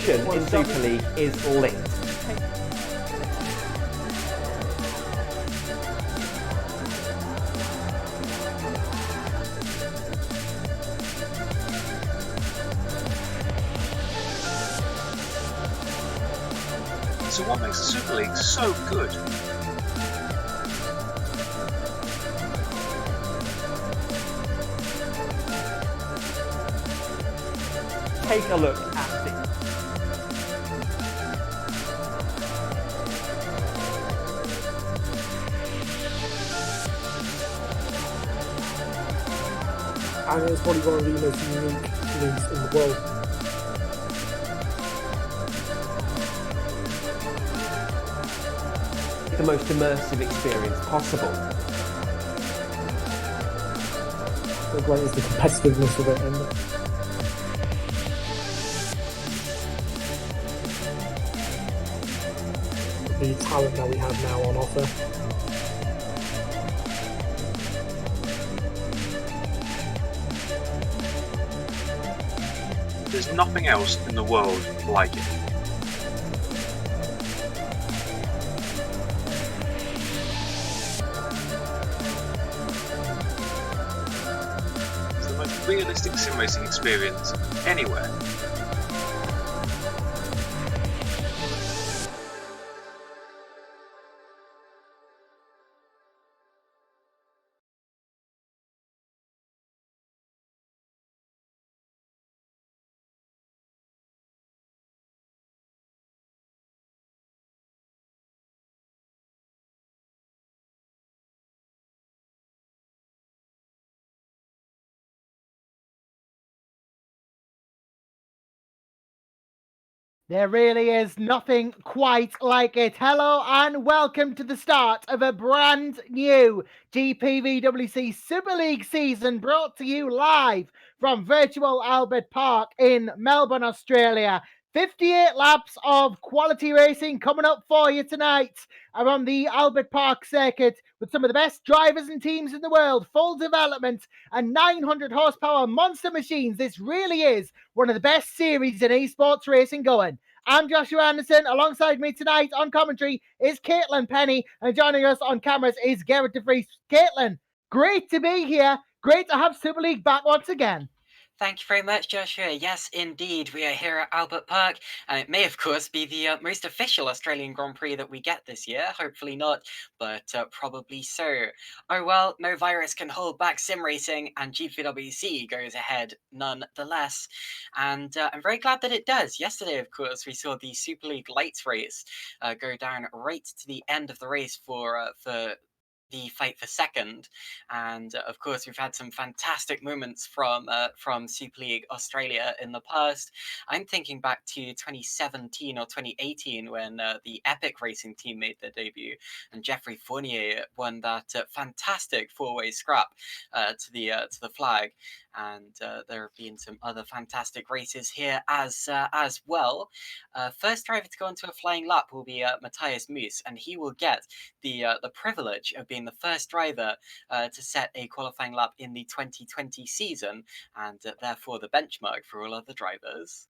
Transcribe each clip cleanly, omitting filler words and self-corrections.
competition in Super League is lit. So what makes the Super League so good? Take a look at it. And it's probably one of the most unique leagues in the world. The most immersive experience possible. So great is the competitiveness of it, and the talent that we have now on offer. There's nothing else in the world like it. It's the most realistic sim racing experience anywhere. There really is nothing quite like it. Hello and welcome to the start of a brand new GPVWC Super League season, brought to you live from virtual Albert Park in Melbourne, Australia. 58 laps of quality racing coming up for you tonight around the Albert Park circuit with some of the best drivers and teams in the world, full development and 900 horsepower monster machines. This really is one of the best series in esports racing going. I'm Joshua Anderson. Alongside me tonight on commentary is Caitlin Penny, and joining us on cameras is Gerrit de Vries. Caitlin, great to be here. Great to have Super League back once again. Thank you very much, Joshua. Yes, indeed, we are here at Albert Park, and it may, of course, be the most official Australian Grand Prix that we get this year. Hopefully not, but probably so. Oh well, no virus can hold back sim racing, and GPVWC goes ahead nonetheless. And I'm very glad that it does. Yesterday, of course, we saw the Super League Lights race go down right to the end of the race for the fight for second, and of course we've had some fantastic moments from Super League Australia in the past. I'm thinking back to 2017 or 2018 when the Epic Racing team made their debut, and Geoffrey Fournier won that fantastic four-way scrap to the flag. And there have been some other fantastic races here as well. First driver to go into a flying lap will be Matthias Moos, and he will get the privilege of being the first driver to set a qualifying lap in the 2020 season, and therefore the benchmark for all other drivers.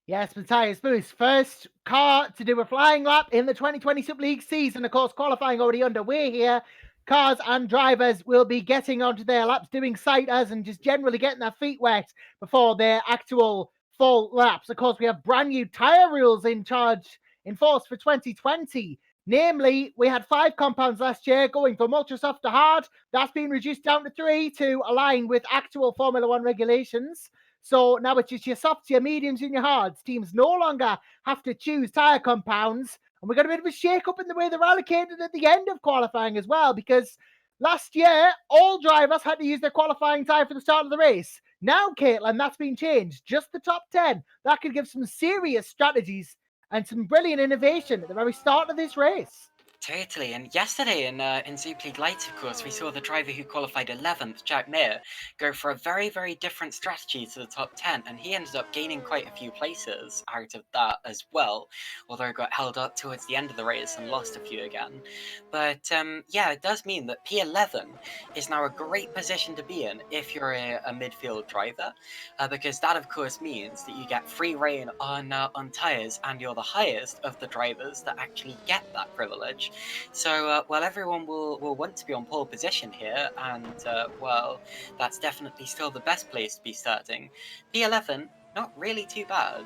Yes, Matthias Moos, first car to do a flying lap in the 2020 Super League season. Of course, qualifying already underway here. Cars and drivers will be getting onto their laps, doing sighters and just generally getting their feet wet before their actual full laps. Of course, we have brand new tyre rules in force for 2020. Namely, we had 5 compounds last year going from ultra soft to hard. That's been reduced down to 3 to align with actual Formula One regulations. So now it's just your softs, your mediums, and your hards. Teams no longer have to choose tyre compounds. And we got a bit of a shake-up in the way they're allocated at the end of qualifying as well, because last year, all drivers had to use their qualifying tyre for the start of the race. Now, Caitlin, that's been changed. Just the top 10. That could give some serious strategies and some brilliant innovation at the very start of this race. Totally. And yesterday in Super League Lights, of course, we saw the driver who qualified 11th, Jack Mayer, go for a very, very different strategy to the top 10, and he ended up gaining quite a few places out of that as well, although got held up towards the end of the race and lost a few again. But yeah, it does mean that P11 is now a great position to be in if you're a midfield driver, because that, of course, means that you get free reign on tyres, and you're the highest of the drivers that actually get that privilege. So, well, everyone will want to be on pole position here, and well, that's definitely still the best place to be starting. P11, not really too bad.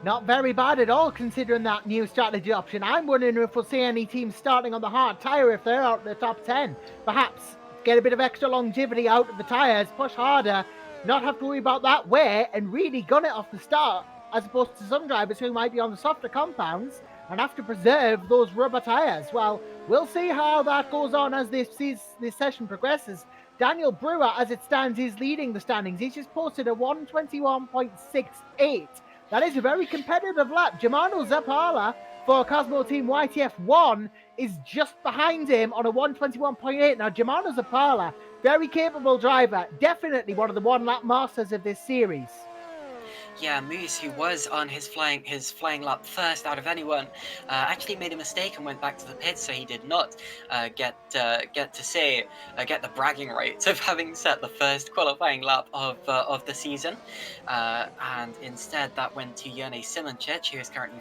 Not very bad at all, considering that new strategy option. I'm wondering if we'll see any teams starting on the hard tyre if they're out in the top 10. Perhaps get a bit of extra longevity out of the tyres, push harder, not have to worry about that wear, and really gun it off the start, as opposed to some drivers who might be on the softer compounds and have to preserve those rubber tyres. Well, we'll see how that goes on as this session progresses. Daniel Brewer, as it stands, is leading the standings. He's just posted a 121.68. That is a very competitive lap. Germano Zappala for Cosmo Team YTF1 is just behind him on a 121.8. Now, Germano Zappala, very capable driver, definitely one of the one-lap masters of this series. Yeah, Moose, who was on his flying lap first out of anyone, actually made a mistake and went back to the pits, so he did not get the bragging rights of having set the first qualifying lap of the season, and instead that went to Jerne Simoncic, who is currently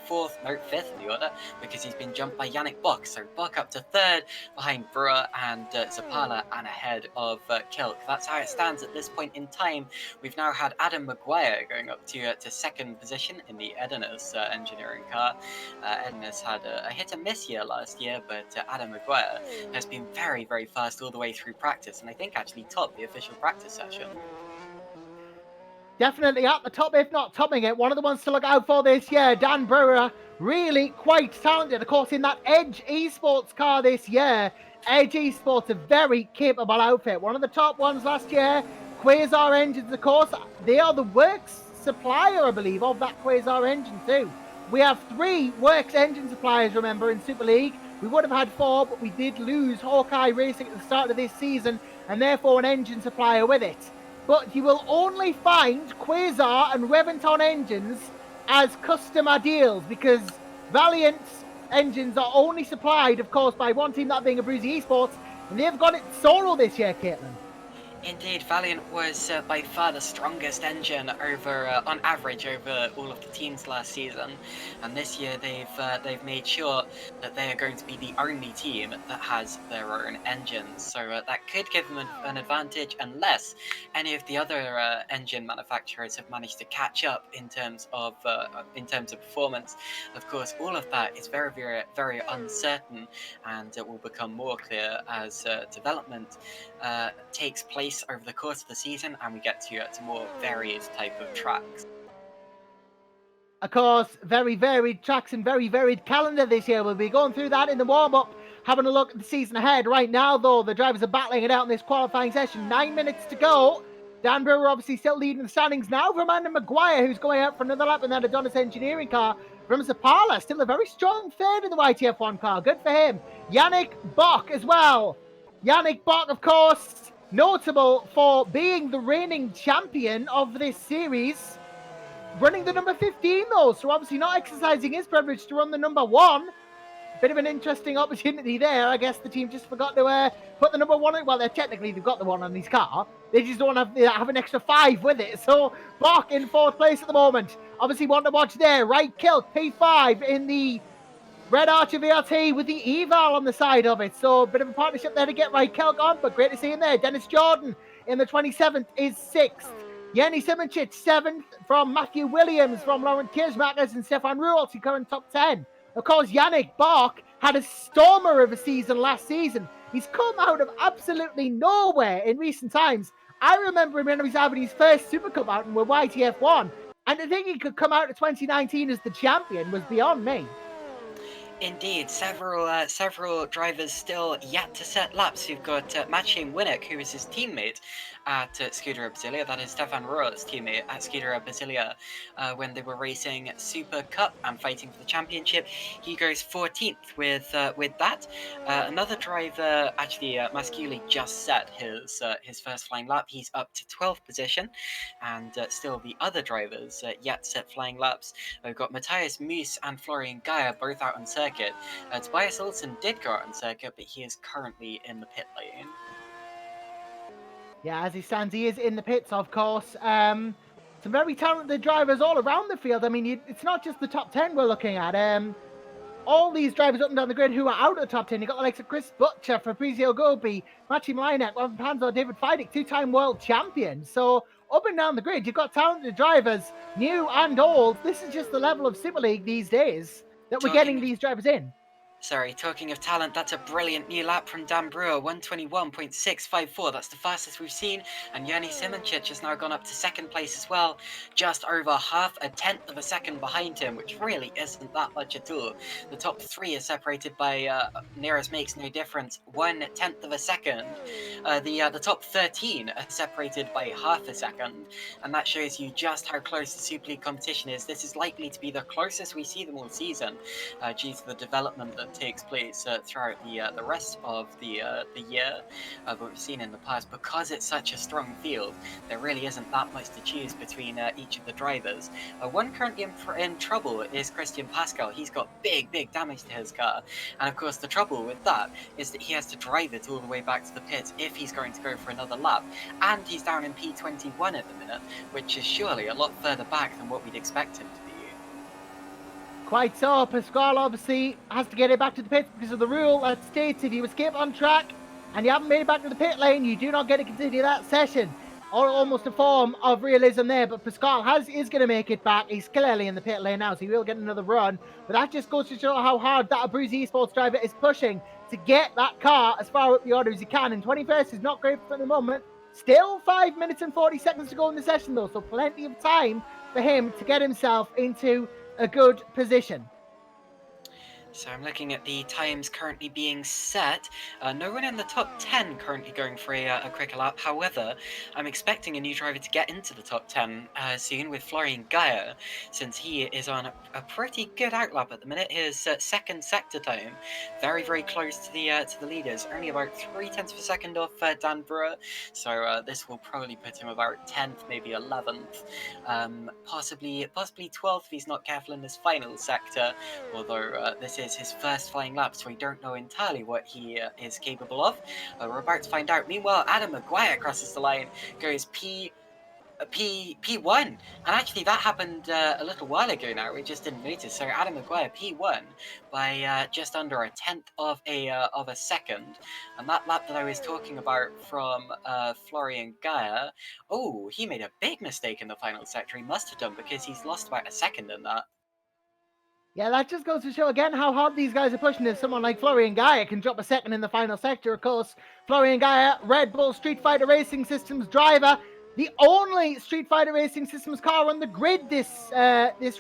fifth in the order, because he's been jumped by Yannick Bock. So Bock up to third behind Brewer and Zappala, and ahead of Kilk. That's how it stands at this point in time. We've now had Adam Maguire going up to second position in the Edenas engineering car. Edenas had a hit and miss year last year, but Adam Maguire has been very, very fast all the way through practice, and I think actually topped the official practice session. Definitely at the top, if not topping it. One of the ones to look out for this year. Dan Brewer, really quite talented, of course, in that Edge Esports car this year. Edge Esports, a very capable outfit. One of the top ones last year. Quasar engines, of course, they are the works supplier, I believe, of that Quasar engine too. We have 3 works engine suppliers, remember, in Super League. We would have had 4, but we did lose Hawkeye Racing at the start of this season, and therefore an engine supplier with it. But you will only find Quasar and Reventon engines as customer deals, because Valiant's engines are only supplied, of course, by one team, that being Abruzzi Esports, and they've got it solo this year, Caitlin. Indeed, Valiant was by far the strongest engine on average over all of the teams last season, and this year they've made sure that they are going to be the only team that has their own engines. So that could give them an advantage, unless any of the other engine manufacturers have managed to catch up in terms of performance. Of course, all of that is very, very, very uncertain, and it will become more clear as development takes place over the course of the season, and we get to more varied type of tracks. Of course, very varied tracks and very varied calendar this year. We'll be going through that in the warm-up, having a look at the season ahead. Right now, though, the drivers are battling it out in this qualifying session. 9 minutes to go. Dan Brewer obviously still leading the standings now from Adam Maguire, who's going out for another lap in that Adonis engineering car. From Zappala, still a very strong third in the YTF1 car. Good for him. Yannick Bock as well. Yannick Bock, of course, notable for being the reigning champion of this series. Running the number 15, though, so obviously not exercising his privilege to run the number 1. Bit of an interesting opportunity there. I guess the team just forgot to put the number 1 in. Well, they've got the 1 on his car. They just don't have an extra 5 with it. So Bock in 4th place at the moment. Obviously one to watch there. Right Kilk, P5 in the Red Archer VRT with the eval on the side of it. So a bit of a partnership there to get Right Kilk on, but great to see him there. Dennis Jordan in the 27th is 6th. Jerne Simoncic 7th from Matthew Williams, from Laurent Kirchmakers and Stefan Ruholtz, who current top 10. Of course, Yannick Bock had a stormer of a season last season. He's come out of absolutely nowhere in recent times. I remember him when he was having his first Super Cup outing with YTF1, and to think he could come out of 2019 as the champion was beyond me. Indeed, several drivers still yet to set laps. You've got Maciej Winnick, who is his teammate, at Scuderia Basilia. That is Stefan Rohr's teammate at Scuderia Basilia when they were racing Super Cup and fighting for the championship. He goes 14th with that. Another driver, actually, Masculi just set his first flying lap. He's up to 12th position, and still the other drivers yet set flying laps. We've got Matthias Moos and Florian Geyer both out on circuit. Tobias Olsen did go out on circuit, but he is currently in the pit lane. Yeah, as he stands, he is in the pits, of course. Some very talented drivers all around the field. I mean, it's not just the top 10 we're looking at. All these drivers up and down the grid who are out of the top 10. You've got the likes of Chris Butcher, Fabrizio Gobi, Maciej Mlinek, Robin Panzo, David Feidig, two-time world champion. So up and down the grid, you've got talented drivers, new and old. This is just the level of Super League these days that we're getting these drivers in. Sorry, talking of talent, that's a brilliant new lap from Dan Brewer, 121.654. That's the fastest we've seen. And Yerny Simončić has now gone up to second place as well, just over half a tenth of a second behind him, which really isn't that much at all. The top three are separated by, nearest makes no difference, 1/10 of a second. The top 13 are separated by half a second, and that shows you just how close the Super League competition is. This is likely to be the closest we see them all season, due to the development that takes place throughout the rest of the year. But we've seen in the past, because it's such a strong field, there really isn't that much to choose between each of the drivers. One currently in trouble is Christian Pascal. He's got big damage to his car, and of course the trouble with that is that he has to drive it all the way back to the pits if he's going to go for another lap, and he's down in P21 at the minute, which is surely a lot further back than what we'd expect him to be. Quite so. Pascal obviously has to get it back to the pits because of the rule that states if you escape on track and you haven't made it back to the pit lane, you do not get to continue that session. Or almost a form of realism there, but Pascal is going to make it back. He's clearly in the pit lane now, so he will get another run. But that just goes to show how hard that Abruzzi Esports driver is pushing to get that car as far up the order as he can. And 21st is not great for the moment. Still 5 minutes and 40 seconds to go in the session, though, so plenty of time for him to get himself into a good position. So I'm looking at the times currently being set. No one in the top 10 currently going for a quicker lap. However, I'm expecting a new driver to get into the top 10 soon with Florian Geyer, since he is on a pretty good outlap at the minute. His second sector time, very close to the leaders, only about 0.3 of a second off Dan Brewer. So this will probably put him about 10th, maybe 11th, possibly 12th if he's not careful in this final sector. Although this is his first flying lap, so we don't know entirely what he is capable of. We're about to find out. Meanwhile, Adam Maguire crosses the line, goes P1, and actually that happened a little while ago now. We just didn't notice. So Adam Maguire P1 by just under 1/10 of a second, and that lap that I was talking about from Florian Geyer. Oh, he made a big mistake in the final sector. He must have done, because he's lost about a second in that. Yeah, that just goes to show again how hard these guys are pushing. If someone like Florian Geyer can drop a second in the final sector, of course, Florian Geyer, Red Bull Street Fighter Racing Systems driver, the only Street Fighter Racing Systems car on the grid this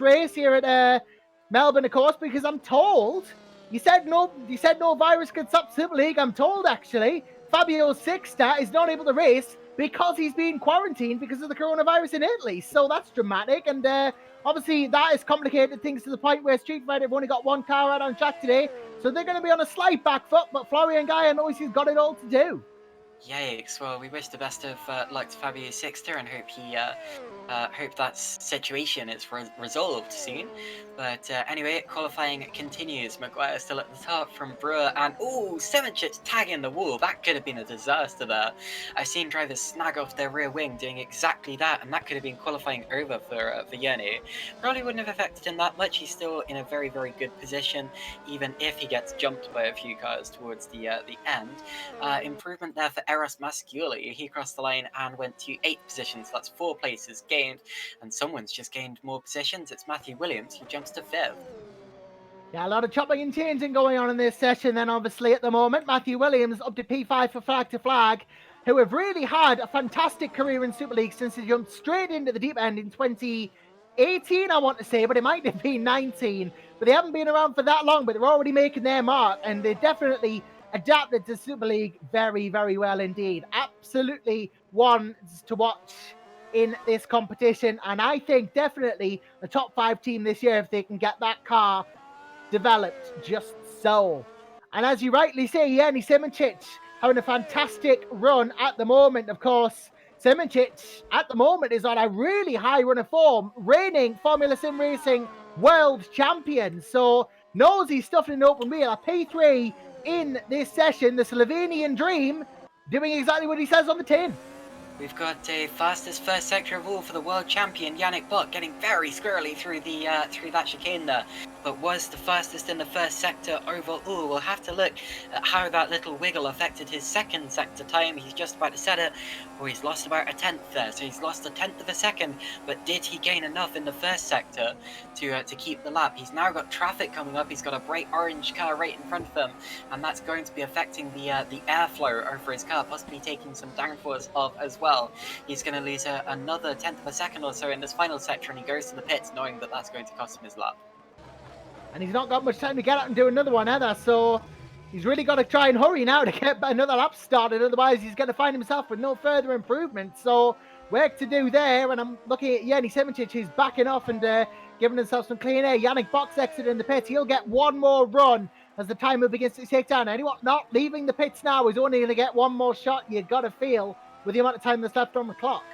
race here at Melbourne, of course, because I'm told you said no virus could stop Super League. I'm told actually Fabio Sixta is not able to race because he's being quarantined because of the coronavirus in Italy. So that's dramatic, and obviously that has complicated things to the point where Street Fighter have only got one car out on track today, so they're going to be on a slight back foot, but Florian Geyer knows he's got it all to do. Yikes. Well, we wish the best of luck to Fabio Sixter and hope that situation is resolved soon. But anyway, qualifying continues. Maguire still at the top from Brewer, and Simončić tagging the wall. That could have been a disaster there. I've seen drivers snag off their rear wing doing exactly that, and that could have been qualifying over for Yerny. Probably wouldn't have affected him that much. He's still in a very good position, even if he gets jumped by a few cars towards the end. Improvement there for Eros Masculi. He crossed the line and went to 8th position, so that's 4 places gained, and someone's just gained more positions. It's Matthew Williams, who jumps to 5th. Yeah, a lot of chopping and changing going on in this session. Then obviously at the moment, Matthew Williams up to P5 for Flag to Flag, who have really had a fantastic career in Super League since he jumped straight into the deep end in 2018, I want to say, but it might have been 19. But they haven't been around for that long, but they're already making their mark, and they're definitely adapted to Super League very, very well indeed. Absolutely one to watch in this competition. And I think definitely a top 5 team this year if they can get that car developed just so. And as you rightly say, Yanni Simracing having a fantastic run at the moment. Of course, Simracing at the moment is on a really high run of form, reigning Formula Sim Racing world champion. So knows he's stuffed in an open wheel. A P3 in this session, the Slovenian Dream, doing exactly what he says on the tin. We've got a fastest first sector of all for the world champion Yannick Buck, getting very squirrely through that chicane there, but was the fastest in the first sector overall. We'll have to look at how that little wiggle affected his second sector time. He's just about to set it. Oh, he's lost about a tenth there, so he's lost a tenth of a second. But did he gain enough in the first sector to keep the lap? He's now got traffic coming up. He's got a bright orange car right in front of him, and that's going to be affecting the airflow over his car, possibly taking some downforce off as well. He's going to lose another tenth of a second or so in this final sector, and he goes to the pits knowing that that's going to cost him his lap. And he's not got much time to get out and do another one either, so he's really got to try and hurry now to get another lap started, otherwise he's going to find himself with no further improvement. So work to do there, and I'm looking at Yanni Simracing, who's backing off and giving himself some clean air. Yannick Box exited in the pits. He'll get one more run as the timer begins to take down. Anyone not leaving the pits now is only going to get one more shot, you got to feel, with the amount of time that's left on the clock.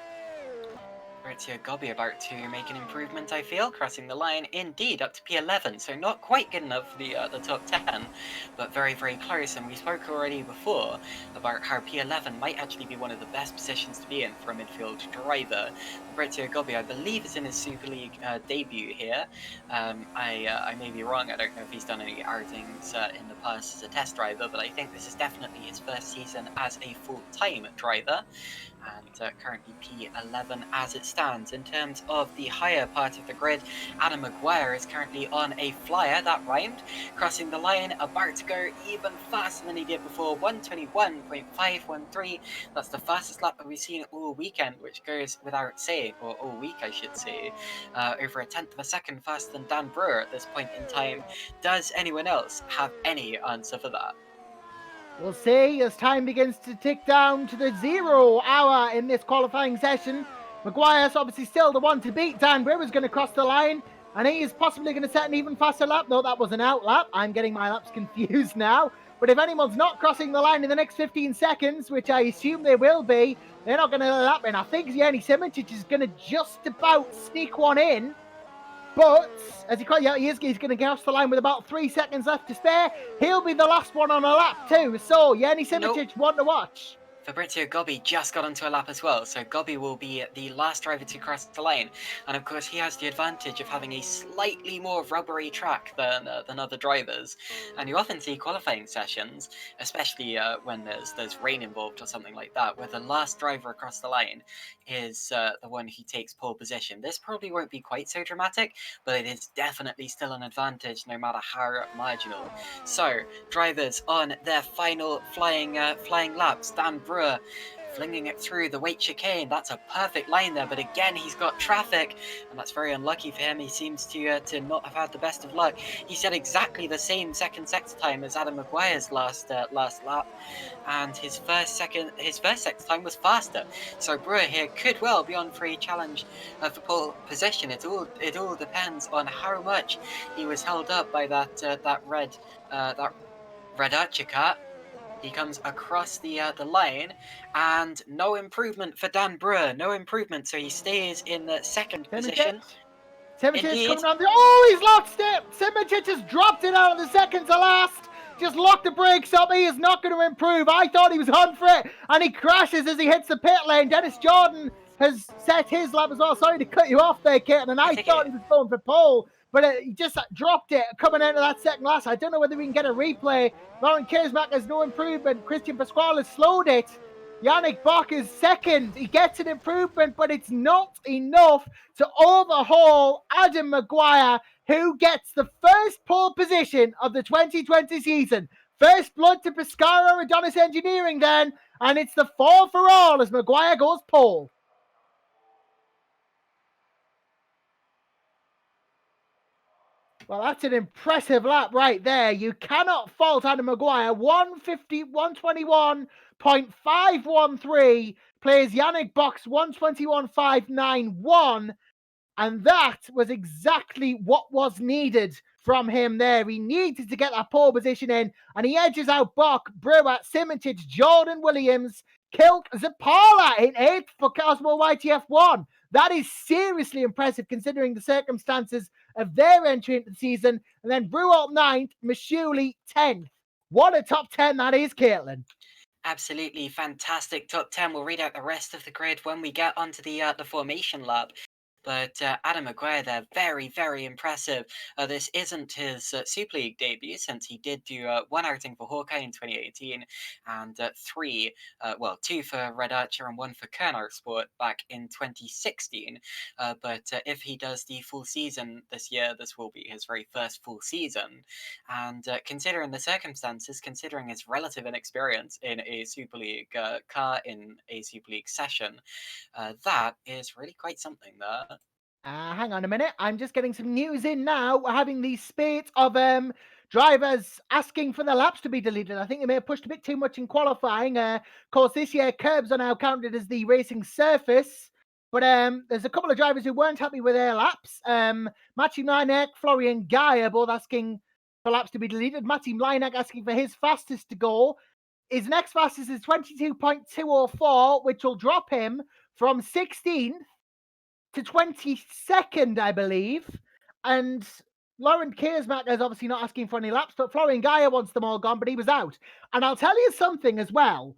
Gerrit Gobby about to make an improvement, I feel, crossing the line indeed up to P11, so not quite good enough for the top 10, but very, very close. And we spoke already before about how P11 might actually be one of the best positions to be in for a midfield driver. Gerrit Gobby, I believe, is in his Super League debut here. I may be wrong, I don't know if he's done any outings in the past as a test driver, but I think this is definitely his first season as a full-time driver. And currently P11 as it stands. In terms of the higher part of the grid, Adam Maguire is currently on a flyer, that rhymed, crossing the line, about to go even faster than he did before, 121.513. That's the fastest lap that we've seen all weekend, which goes without saying, or all week I should say, over a tenth of a second faster than Dan Brewer at this point in time. Does anyone else have any answer for that? We'll see as time begins to tick down to the 0 hour in this qualifying session. Maguire's obviously still the one to beat. Dan Brewer's going to cross the line, and he is possibly going to set an even faster lap. No, that was an out lap. I'm getting my laps confused now. But if anyone's not crossing the line in the next 15 seconds, which I assume they will be, they're not going to lap in. I think Yanni Simracing is going to just about sneak one in. But as he's going to get off the line with about 3 seconds left to spare. He'll be the last one on a lap too. So Yanni Simracing, one to watch. Fabrizio Gobbi just got onto a lap as well, so Gobbi will be the last driver to cross the line, and of course he has the advantage of having a slightly more rubbery track than other drivers. And you often see qualifying sessions, especially when there's rain involved or something like that, where the last driver across the line is the one who takes pole position. This probably won't be quite so dramatic, but it is definitely still an advantage no matter how marginal. So drivers on their final flying laps. Dan Brewer flinging it through the weight chicane. That's a perfect line there, but again he's got traffic, and that's very unlucky for him. He seems to not have had the best of luck. He set exactly the same second sector time as Adam Maguire's last lap, and his first sector time was faster. So Brewer here could well be on for a challenge for pole position. It all depends on how much he was held up by that red Archer car. He comes across the line, and no improvement for Dan Brewer. No improvement, so he stays in the second position. Simracing coming on. Oh, he's lost it. Simracing just dropped it out of the second to last. Just locked the brakes up. He is not going to improve. I thought he was on for it, and he crashes as he hits the pit lane. Dennis Jordan has set his lap as well. Sorry to cut you off there, Kitten, and I thought he was going for pole, but he just dropped it coming into that second last. I don't know whether we can get a replay. Lauren Kiersmack has no improvement. Christian Pasquale has slowed it. Yannick Bock is second. He gets an improvement, but it's not enough to overhaul Adam Maguire, who gets the first pole position of the 2020 season. First blood to Pescara Adonis Engineering then, and it's the 4 for all as Maguire goes pole. Well, that's an impressive lap right there. You cannot fault Adam Maguire. 121.513 plays Yannick Box 121.591. And that was exactly what was needed from him there. He needed to get that pole position in, and he edges out Bok, Brewer, Simoncic, Jordan Williams, Kilk, Zapala in 8th for Cosmo YTF1. That is seriously impressive considering the circumstances of their entry into the season. And then Brualt 9th, Mashuli 10th. What a top 10 that is, Caitlin. Absolutely fantastic top 10. We'll read out the rest of the grid when we get onto the formation lap. But Adam Maguire there, very, very impressive. This isn't his Super League debut, since he did do one outing for Hawkeye in 2018 and two for Red Archer and one for Kernar Sport back in 2016. But if he does the full season this year, this will be his very first full season. And considering the circumstances, considering his relative inexperience in a Super League car in a Super League session, that is really quite something there. Hang on a minute. I'm just getting some news in now. We're having the spate of drivers asking for their laps to be deleted. I think they may have pushed a bit too much in qualifying. Of course, this year curbs are now counted as the racing surface. But there's a couple of drivers who weren't happy with their laps. Matty Mlinek, Florian Guy are both asking for laps to be deleted. Matty Mlinek asking for his fastest to go. His next fastest is 22.204, which will drop him from 16th to 22nd, I believe. And Lauren Kearsmacher is obviously not asking for any laps, but Florian Gaia wants them all gone, but he was out. And I'll tell you something as well.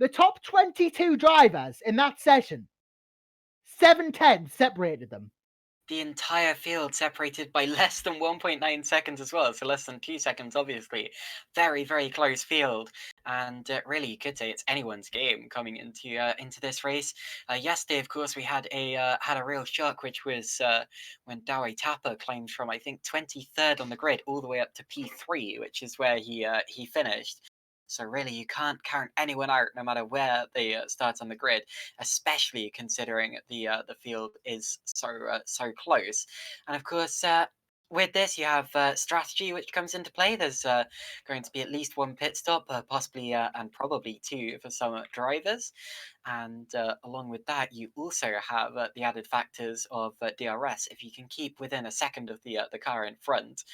The top 22 drivers in that session, 7/10 separated them. The entire field separated by less than 1.9 seconds as well, so less than 2 seconds, obviously. Very, very close field, and really, you could say it's anyone's game coming into this race. Yesterday, of course, we had a real shock, which was when Dawei Tapa climbed from, I think, 23rd on the grid all the way up to P3, which is where he finished. So really, you can't count anyone out, no matter where they start on the grid, especially considering the field is so close. And of course, with this, you have strategy, which comes into play. There's going to be at least one pit stop, possibly and probably two for some drivers. And along with that, you also have the added factors of DRS. If you can keep within a second of the car in front,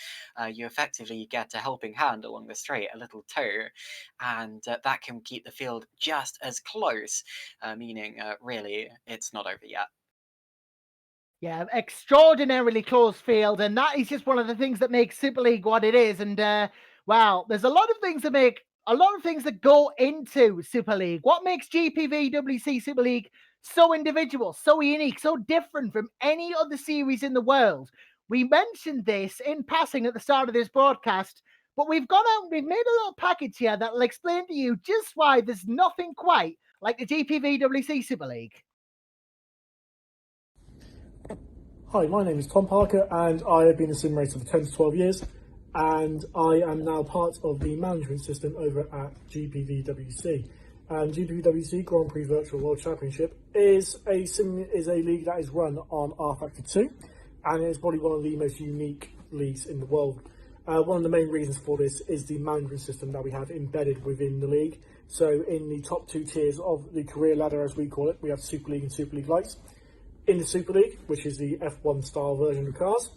you effectively get a helping hand along the straight, a little tow, and that can keep the field just as close, meaning really it's not over yet. Yeah, extraordinarily close field, and that is just one of the things that makes Super League what it is. And wow, there's a lot of things that go into Super League. What makes GPVWC Super League so individual, so unique, so different from any other series in the world? We mentioned this in passing at the start of this broadcast, but we've gone out and we've made a little package here that will explain to you just why there's nothing quite like the GPVWC Super League. Hi, my name is Tom Parker and I have been a sim racer for 10 to 12 years and I am now part of the management system over at GPVWC. And GPVWC Grand Prix Virtual World Championship is a league that is run on R-Factor 2 and it is probably one of the most unique leagues in the world. One of the main reasons for this is the management system that we have embedded within the league. So in the top two tiers of the career ladder, as we call it, we have Super League and Super League Lights. In the Super League, which is the F1 style version of cars,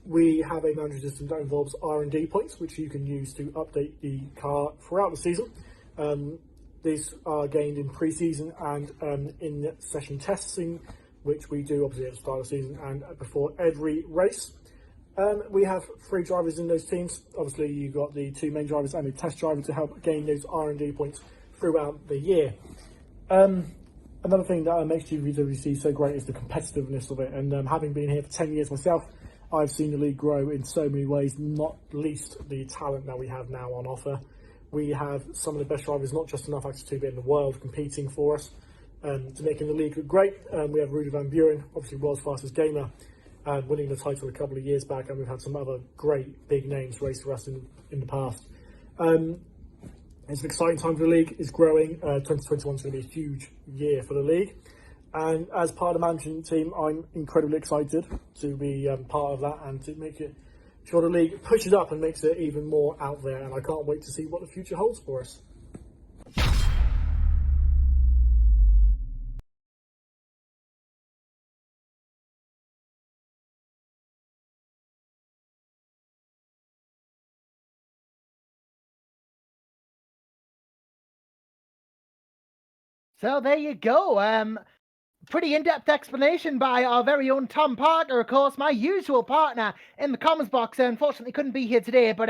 we have a management system that involves R&D points, which you can use to update the car throughout the season. These are gained in pre-season and in session testing, which we do obviously at the start of the season and before every race. We have 3 drivers in those teams. Obviously, you've got the 2 main drivers and a test driver to help gain those R&D points throughout the year. Another thing that makes GPVWC so great is the competitiveness of it, and having been here for 10 years myself, I've seen the league grow in so many ways, not least the talent that we have now on offer. We have some of the best drivers, not just in R-Factor 2, but in the world, competing for us, to making the league look great. We have Rudy Van Buren, obviously world's fastest gamer, winning the title a couple of years back, and we've had some other great big names race for us in the past. It's an exciting time for the league. It's growing. 2021 is going to be a huge year for the league. And as part of the management team, I'm incredibly excited to be part of that and to make it sure the league pushes up and makes it even more out there, and I can't wait to see what the future holds for us. So there you go. Pretty in-depth explanation by our very own Tom Parker, of course, my usual partner in the comments box. Unfortunately, couldn't be here today, but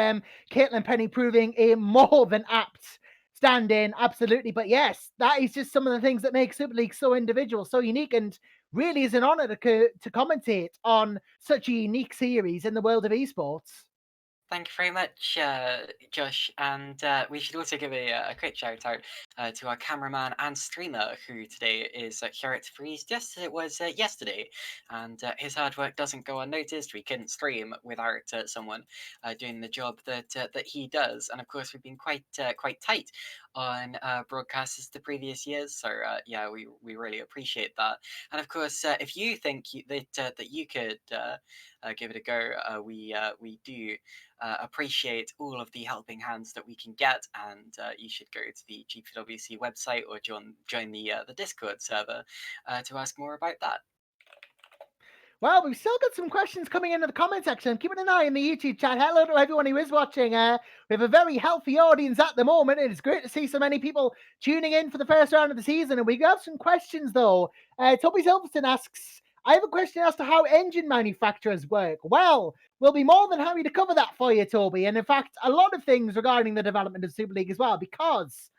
Caitlin Penny proving a more than apt stand-in, absolutely. But yes, that is just some of the things that make Super League so individual, so unique, and really is an honour to commentate on such a unique series in the world of esports. Thank you very much, Josh. And we should also give a quick shout out to our cameraman and streamer, who today is Gerrit de Vries, just as it was yesterday. And his hard work doesn't go unnoticed. We couldn't stream without someone doing the job that he does. And of course, we've been quite tight on broadcasts the previous years. So yeah, we really appreciate that. And of course, if you think that you could give it a go, we do appreciate all of the helping hands that we can get, and you should go to the GPVWC website or join the Discord server to ask more about that. Well, we've still got some questions coming into the comment section. Keeping an eye on the YouTube chat. Hello to everyone who is watching. We have a very healthy audience at the moment. It is great to see so many people tuning in for the first round of the season. And we have some questions, though. Toby Silverton asks, I have a question as to how engine manufacturers work. Well, we'll be more than happy to cover that for you, Toby. And in fact, a lot of things regarding the development of Super League as well, because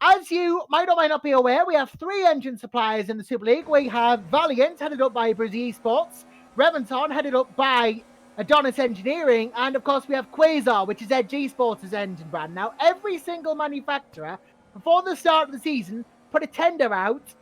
as you might or might not be aware, we have 3 engine suppliers in the Super League. We have Valiant, headed up by Brazil Esports, Reventon, headed up by Adonis Engineering, and of course we have Quasar, which is Edge Esports' engine brand. Now, every single manufacturer, before the start of the season, put a tender out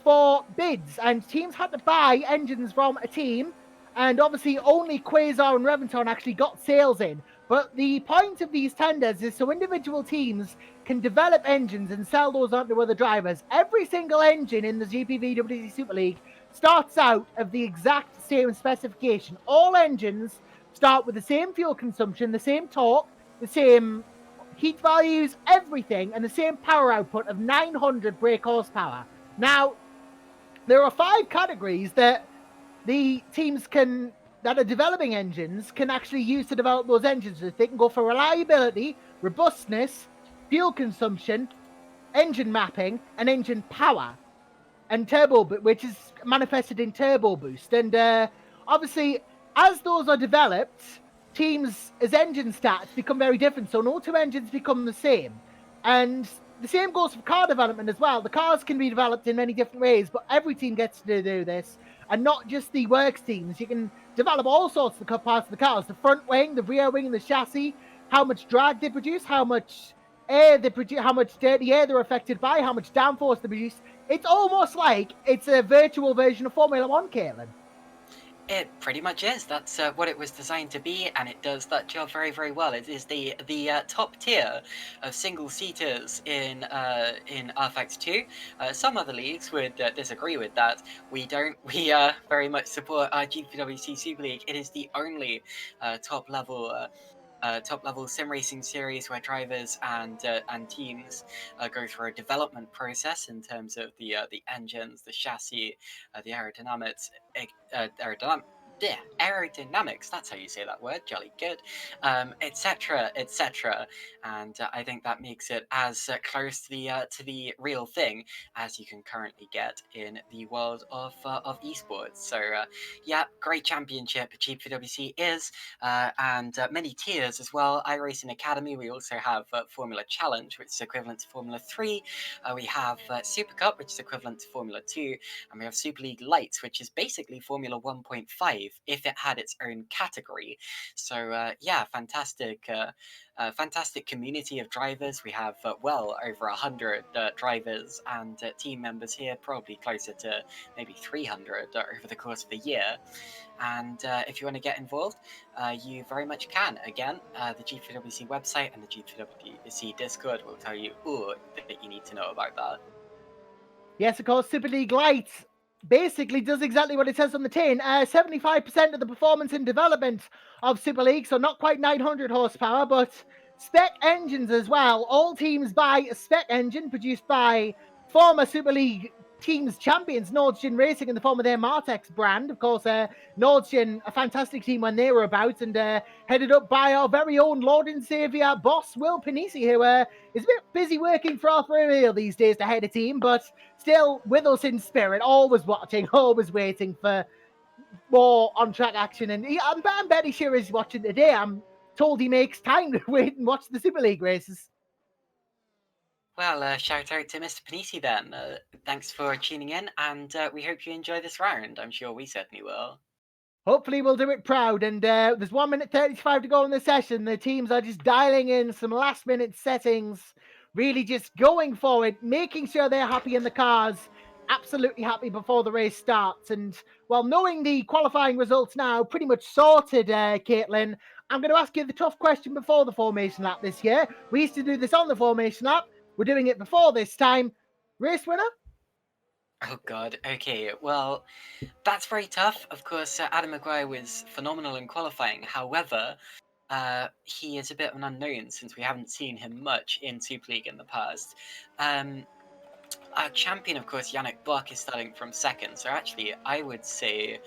for bids, and teams had to buy engines from a team, and obviously only Quasar and Reventon actually got sales in. But the point of these tenders is so individual teams can develop engines and sell those on to other drivers. Every single engine in the GPVWC Super League starts out of the exact same specification. All engines start with the same fuel consumption, the same torque, the same heat values, everything, and the same power output of 900 brake horsepower. Now, there are 5 categories that the teams that are developing engines can actually use to develop those engines. They can go for reliability, robustness, fuel consumption, engine mapping, and engine power, and turbo, which is manifested in turbo boost. And obviously, as those are developed, teams as engine stats become very different. So no 2 engines become the same. And the same goes for car development as well. The cars can be developed in many different ways, but every team gets to do this, and not just the works teams. You can develop all sorts of parts of the cars: the front wing, the rear wing, the chassis, how much drag they produce, how much air they produce, how much dirty air they're affected by, how much downforce they produce. It's almost like it's a virtual version of Formula One, Caitlin. It pretty much is. That's what it was designed to be, and it does that job very, very well. It is the top tier of single seaters in RFX 2. Some other leagues would disagree with that. We don't. We very much support our GPWC Super League. It is the only top level sim racing series where drivers and teams go through a development process in terms of the engines, the chassis, the aerodynamics, aerodynamics. That's how you say that word. Jolly good, etc., etc. And I think that makes it as close to the real thing as you can currently get in the world of esports. So yeah, great championship GPWC is, and many tiers as well. iRacing Academy. We also have Formula Challenge, which is equivalent to Formula 3. We have Super Cup, which is equivalent to Formula 2, and we have Super League Lights, which is basically Formula 1.5 if it had its own category. So yeah, fantastic community of drivers. We have well over 100 drivers and team members here, probably closer to maybe 300 over the course of the year. And if you want to get involved, you very much can. Again, the GPWC website and the GPWC Discord will tell you all that you need to know about that. Yes, of course, Super League Light. basically does exactly what it says on the tin. 75% of the performance and development of Superleague, so not quite 900 horsepower, but spec engines as well. All teams buy a spec engine produced by former Superleague teams champions, Nordstjen Racing, in the form of their Martex brand. Of course, Nordstjen, a fantastic team when they were about, and headed up by our very own Lord and Saviour boss, Will Panisi, who is a bit busy working for our Real these days to head a team, but still with us in spirit, always watching, always waiting for more on-track action. And I'm betting sure he's watching today. I'm told he makes time to wait and watch the Super League races. Well, shout out to Mr. Panisi then. Thanks for tuning in, and we hope you enjoy this round. I'm sure we certainly will. Hopefully we'll do it proud. And there's 1 minute 35 to go in the session. The teams are just dialing in some last minute settings, really just going for it, making sure they're happy in the cars, absolutely happy before the race starts. And well, knowing the qualifying results now pretty much sorted, Caitlin, I'm going to ask you the tough question before the formation lap this year. We used to do this on the formation lap. We're doing it before this time. Race winner? Oh god, okay, well, that's very tough. Of course, Adam Maguire was phenomenal in qualifying. However, he is a bit of an unknown since we haven't seen him much in Super League in the past. Our champion, of course, Yannick Bock, is starting from second. So actually, I would say,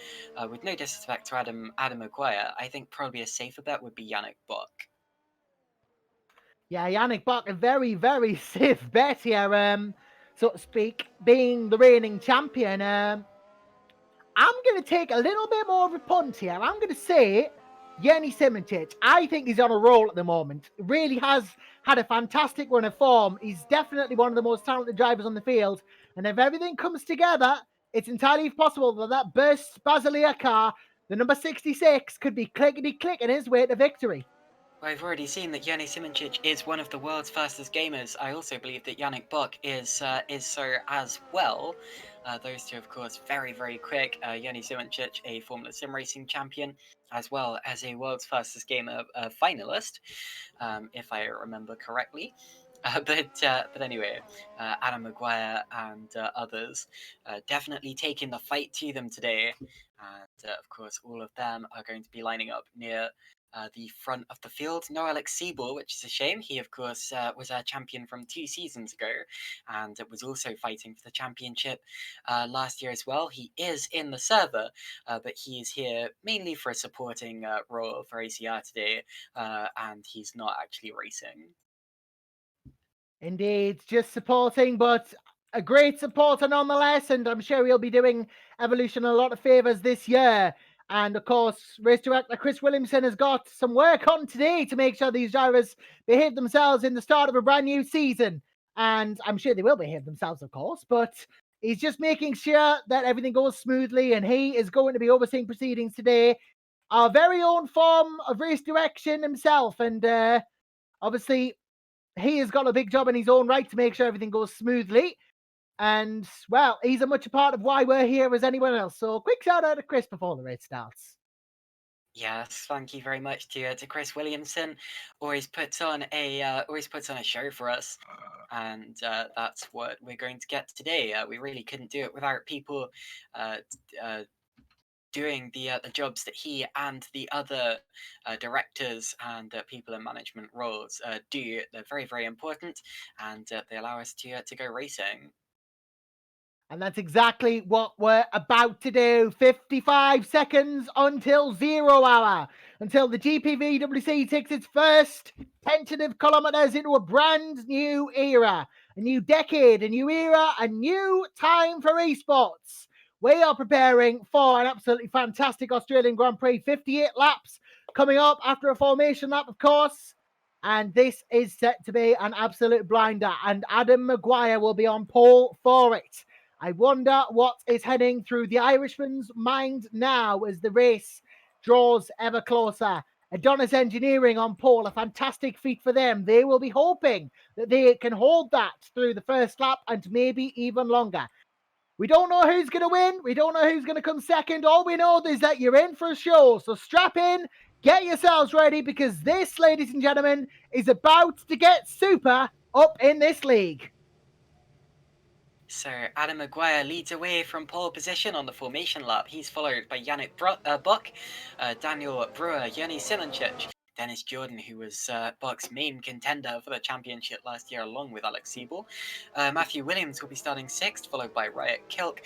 with no disrespect to Adam Maguire, I think probably a safer bet would be Yannick Bock. Yeah, Yannick Bock, a very, very safe bet here, so to speak, being the reigning champion. I'm going to take a little bit more of a punt here. I'm going to say Gerrit de Vries. I think he's on a roll at the moment. Really has had a fantastic run of form. He's definitely one of the most talented drivers on the field. And if everything comes together, it's entirely possible that that burst Basilia car, the number 66, could be clickety-clicking his way to victory. I've already seen that Yanni Simracing is one of the world's fastest gamers. I also believe that Yannick Bock is so as well. Those two, of course, very, very quick. Yanni Simracing, a Formula Sim Racing champion, as well as a world's fastest gamer finalist, if I remember correctly. But anyway, Adam Maguire and others definitely taking the fight to them today. And of course, all of them are going to be lining up near the front of the field. No Alex Siebel, which is a shame. He, of course, was our champion from 2 seasons ago and was also fighting for the championship last year as well. He is in the server, but he is here mainly for a supporting role for ACR today, and he's not actually racing. Indeed, just supporting, but a great supporter nonetheless, and I'm sure he'll be doing Evolution a lot of favours this year. And of course, race director Chris Williamson has got some work on today to make sure these drivers behave themselves in the start of a brand new season. And I'm sure they will behave themselves, of course, but he's just making sure that everything goes smoothly, and he is going to be overseeing proceedings today. Our very own form of race direction himself, and obviously he has got a big job in his own right to make sure everything goes smoothly. And, well, he's as much a part of why we're here as anyone else. So, quick shout out to Chris before the race starts. Yes, thank you very much to Chris Williamson. Always puts on a show for us, and that's what we're going to get today. We really couldn't do it without people doing the jobs that he and the other directors and people in management roles do. They're very, very important, and they allow us to go racing. And that's exactly what we're about to do. 55 seconds until 0 hour. Until the GPVWC takes its first tentative kilometres into a brand new era. A new decade, a new era, a new time for esports. We are preparing for an absolutely fantastic Australian Grand Prix. 58 laps coming up after a formation lap, of course. And this is set to be an absolute blinder. And Adam Maguire will be on pole for it. I wonder what is heading through the Irishman's mind now as the race draws ever closer. Adonis Engineering on pole, a fantastic feat for them. They will be hoping that they can hold that through the first lap and maybe even longer. We don't know who's going to win. We don't know who's going to come second. All we know is that you're in for a show. So strap in, get yourselves ready, because this, ladies and gentlemen, is about to get super up in this league. So Adam Maguire leads away from pole position on the formation lap. He's followed by Yannick Buck, Daniel Brewer, Yoni Simoncic, Dennis Jordan, who was Buck's main contender for the championship last year, along with Alex Siebel. Matthew Williams will be starting 6th, followed by Riot Kilk.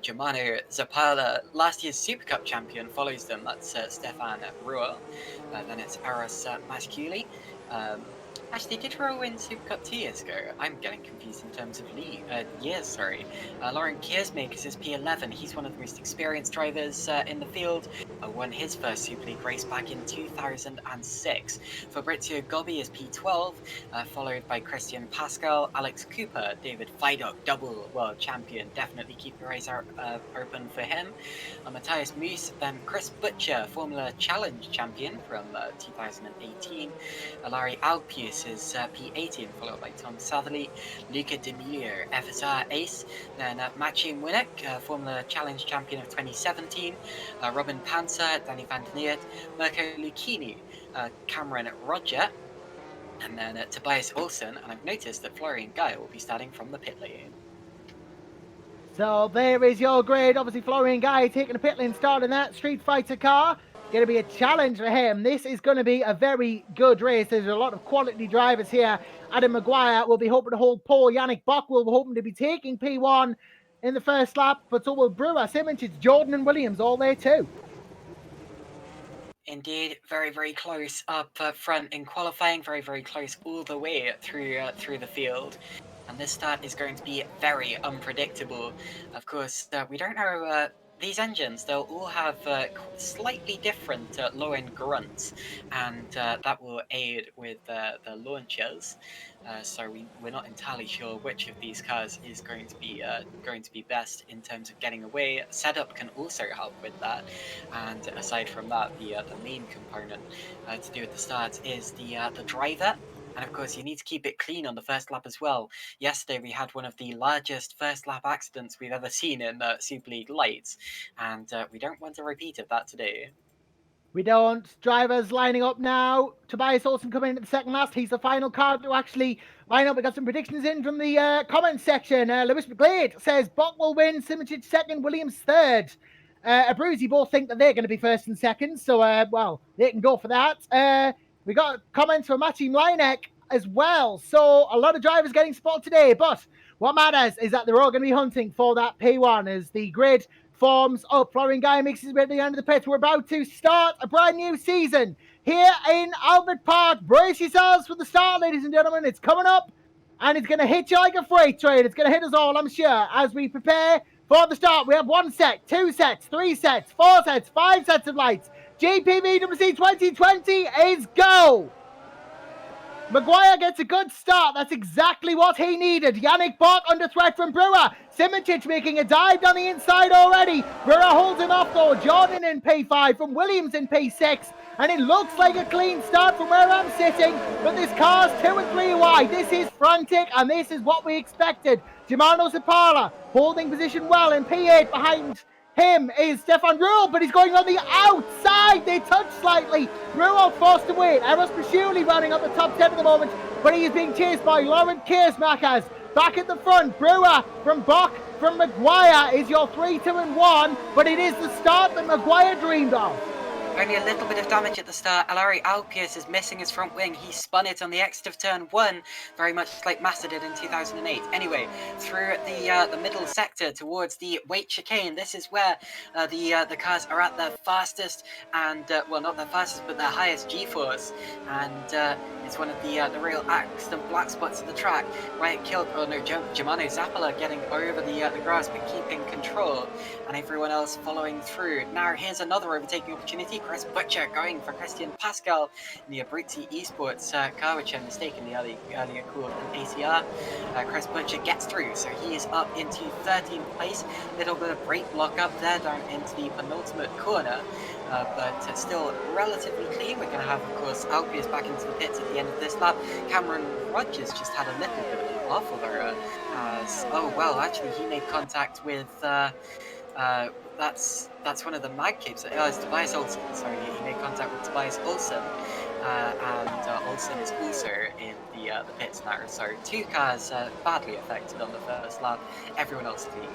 Germano Zapata, last year's Super Cup champion, follows them. That's Stefan Ruhr. Then it's Aras Masculi. Actually, did Ruhr win Super Cup 2 years ago? I'm getting confused in terms of years, sorry. Lauren Kiersmakers is P11. He's one of the most experienced drivers in the field. Won his first Super League race back in 2006. Fabrizio Gobbi is P12, followed by Christian Pascal, Alex Cooper, David Fidok, double world champion. Definitely keep your eyes open for him. Matthias Moos, then Chris Butcher, Formula Challenge champion from 2018. Larry Alpius is P18, followed by Tom Satherley. Luca D'Amelio, FSR ace. Then Maciej Winnick, Formula Challenge champion of 2017. Robin Panzer, Danny Van Den Eert, Mirko Lucchini, Cameron Roger. And then Tobias Olsen. And I've noticed that Florian Guy will be starting from the pit lane. So there is your grid. Obviously, Florian Guy taking a pit lane start in that Street Fighter car. Going to be a challenge for him. This is going to be a very good race. There's a lot of quality drivers here. Adam Maguire will be hoping to hold pole. Yannick Buck will be hoping to be taking P1 in the first lap. But so will Brewer, Simoncic, Jordan and Williams all there too. Indeed, very, very close up front in qualifying. Very, very close all the way through the field. And this start is going to be very unpredictable. Of course, we don't know these engines. They'll all have slightly different low-end grunts, and that will aid with the launchers. So we're not entirely sure which of these cars is going to be best in terms of getting away. Setup can also help with that. And aside from that, the main component to do with the starts is the driver. And of course, you need to keep it clean on the first lap as well. Yesterday, we had one of the largest first lap accidents we've ever seen in Super League lights, and we don't want a repeat of that today. We don't. Drivers lining up now. Tobias Olsen coming into the second last. He's the final car to actually line up. We got some predictions in from the comments section. Lewis McGlade says Buck will win, Simoncic second, Williams third. Abruzzi both think that they're going to be first and second, so well, they can go for that. We got comments from Maciej Mlinek as well. So a lot of drivers getting spotted today, but what matters is that they're all going to be hunting for that P1 as the grid forms up. Florian Guy makes his way to the end of the pit. We're about to start a brand new season here in Albert Park. Brace yourselves for the start, ladies and gentlemen. It's coming up and it's going to hit you like a freight train. It's going to hit us all, I'm sure, as we prepare for the start. We have 1 set, 2 sets, 3 sets, 4 sets, 5 sets of lights. GPVWC 2020 is go! Maguire gets a good start. That's exactly what he needed. Yannick Buck under threat from Brewer. Simoncic making a dive down the inside already. Brewer holds him off though. Jordan in P5 from Williams in P6. And it looks like a clean start from where I'm sitting. But this car's 2 and 3 wide. This is frantic and this is what we expected. Germano Zapala holding position well in P8 behind him is Stefan Ruhl, but he's going on the outside. They touch slightly. Ruhl forced to wait. Eros Pasciuli running up the top 10 at the moment, but he is being chased by Laurent Kiersmakers. Back at the front, Brewer from Bach from Maguire is your 3, 2 and 1, but it is the start that Maguire dreamed of. Only a little bit of damage at the start. Larry Alpius is missing his front wing. He spun it on the exit of turn 1, very much like Massa did in 2008. Anyway, through the middle sector towards the weight chicane, this is where the cars are at their fastest and, well, not their fastest, but their highest G-force. And it's one of the real accident black spots of the track. Riot Kilk, or no, Germano Zapala getting over the grass but keeping control, and everyone else following through. Now here's another overtaking opportunity. Chris Butcher going for Christian Pascal in the Abruzzi Esports car, which I mistakenly earlier called an ACR. Chris Butcher gets through, so he is up into 13th place. Little bit of brake block up there down into the penultimate corner. But still relatively clean. We're going to have, of course, Alpius back into the pits at the end of this lap. Cameron Rogers just had a little bit of an awful error. Oh, well, actually, he made contact with... that's one of the mag capes. Oh, it's Tobias Olsen. Sorry, he made contact with Tobias Olsen. and Olsen is also in the pits now. So 2 cars badly affected on the first lap. Everyone else clean.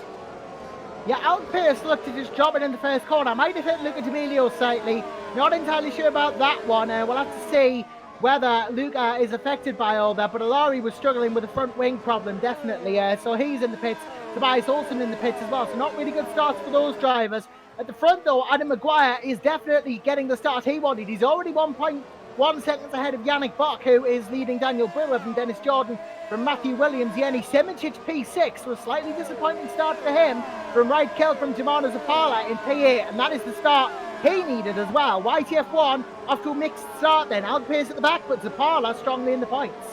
Yeah, Outpace looked to just drop it in the first corner. Might have hit Luca D'Amelio slightly. Not entirely sure about that one. We'll have to see whether Luca is affected by all that. But Alari was struggling with a front wing problem, definitely. So he's in the pits. Tobias Olsen in the pits as well. So not really good starts for those drivers. At the front, though, Adam Maguire is definitely getting the start he wanted. He's already 1.1 seconds ahead of Yannick Bach, who is leading Daniel Brewer from Dennis Jordan, from Matthew Williams. Jenny Simincic P6 was slightly disappointing start for him from Ride Kell from Jimano Zapala in P8, and that is the start he needed as well. YTF1 off to a mixed start then. Outpace at the back, but Zapala strongly in the points.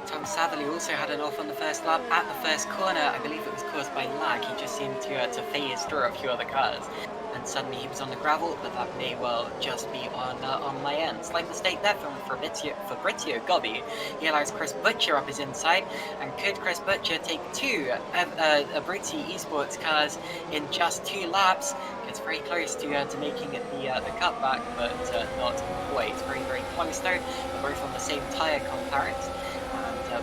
Tom Satherley also had an off on the first lap at the first corner. I believe it was caused by lag. He just seemed to phase through a few other cars. And suddenly he was on the gravel, but that may well just be on my end. Slight mistake there from Fabrizio Gobbi. He allows Chris Butcher up his inside, and could Chris Butcher take 2 Abruzzi Esports cars in just 2 laps? Gets very close to making it the cutback, but not quite. Very, very close though. They're both on the same tyre comparison.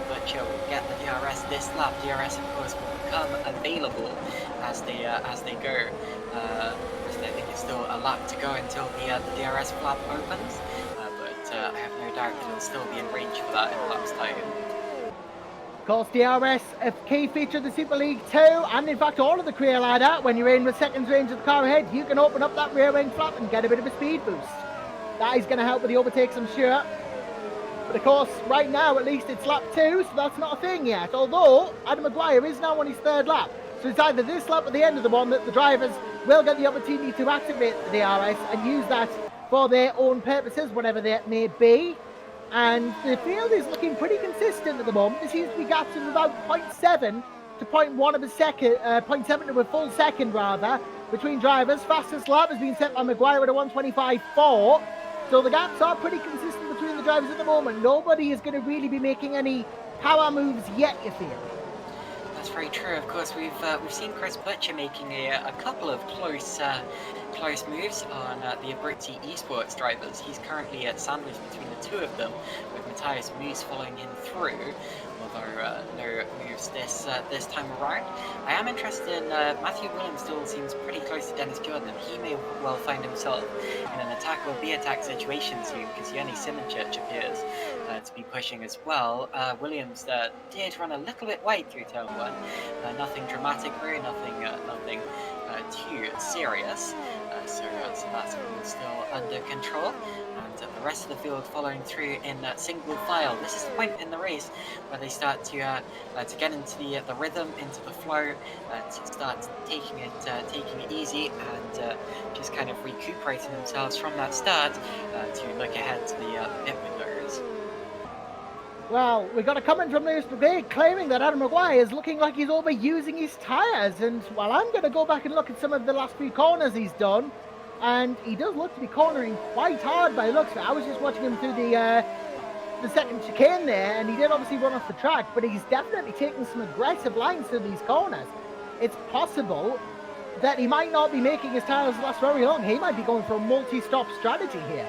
Butcher will get the DRS this lap. DRS, of course, will become available as they go. I think it's still a lap to go until the DRS flap opens, but I have no doubt that it'll still be in range for that in lap's time. Of course, DRS, a key feature of the Super League 2, and in fact all of the career ladder. When you're in with seconds range of the car ahead, you can open up that rear wing flap and get a bit of a speed boost. That is going to help with the overtakes, I'm sure. But of course, right now at least it's lap 2, so that's not a thing yet. Although, Adam Maguire is now on his 3rd lap. So it's either this lap or the end of the one that the drivers will get the opportunity to activate the DRS and use that for their own purposes, whatever that may be. And the field is looking pretty consistent at the moment. There seems to be gaps of about 0.7 to 0.1 of a second, 0.7 to a full second rather, between drivers. Fastest lap has been set by Maguire at a 1:25.4. So the gaps are pretty consistent between the drivers at the moment. Nobody is going to really be making any power moves yet, you feel? That's very true. Of course, we've seen Chris Butcher making a couple of close moves on the Abruzzi Esports drivers. He's currently sandwiched between the 2 of them, with Matthias Moose following him through. Although no moves this time around. I am interested in Matthew Williams. Still seems pretty close to Dennis Jordan, and he may well find himself in an attack or be-attack situation soon, because Jenny Simincic appears to be pushing as well. Williams did run a little bit wide through turn 1. Nothing dramatic, really, nothing too serious. So that's all still under control, and the rest of the field following through in single file. This is the point in the race where they start to get into the rhythm, into the flow, to start taking it easy, and just kind of recuperating themselves from that start to look ahead to the pit windows. Well, we got a comment from Lewis Brigade claiming that Adam Maguire is looking like he's overusing his tyres. And, well, I'm going to go back and look at some of the last few corners he's done. And he does look to be cornering quite hard by the looks of it. I was just watching him through the second chicane there, and he did obviously run off the track. But he's definitely taking some aggressive lines through these corners. It's possible that he might not be making his tyres last very long. He might be going for a multi-stop strategy here.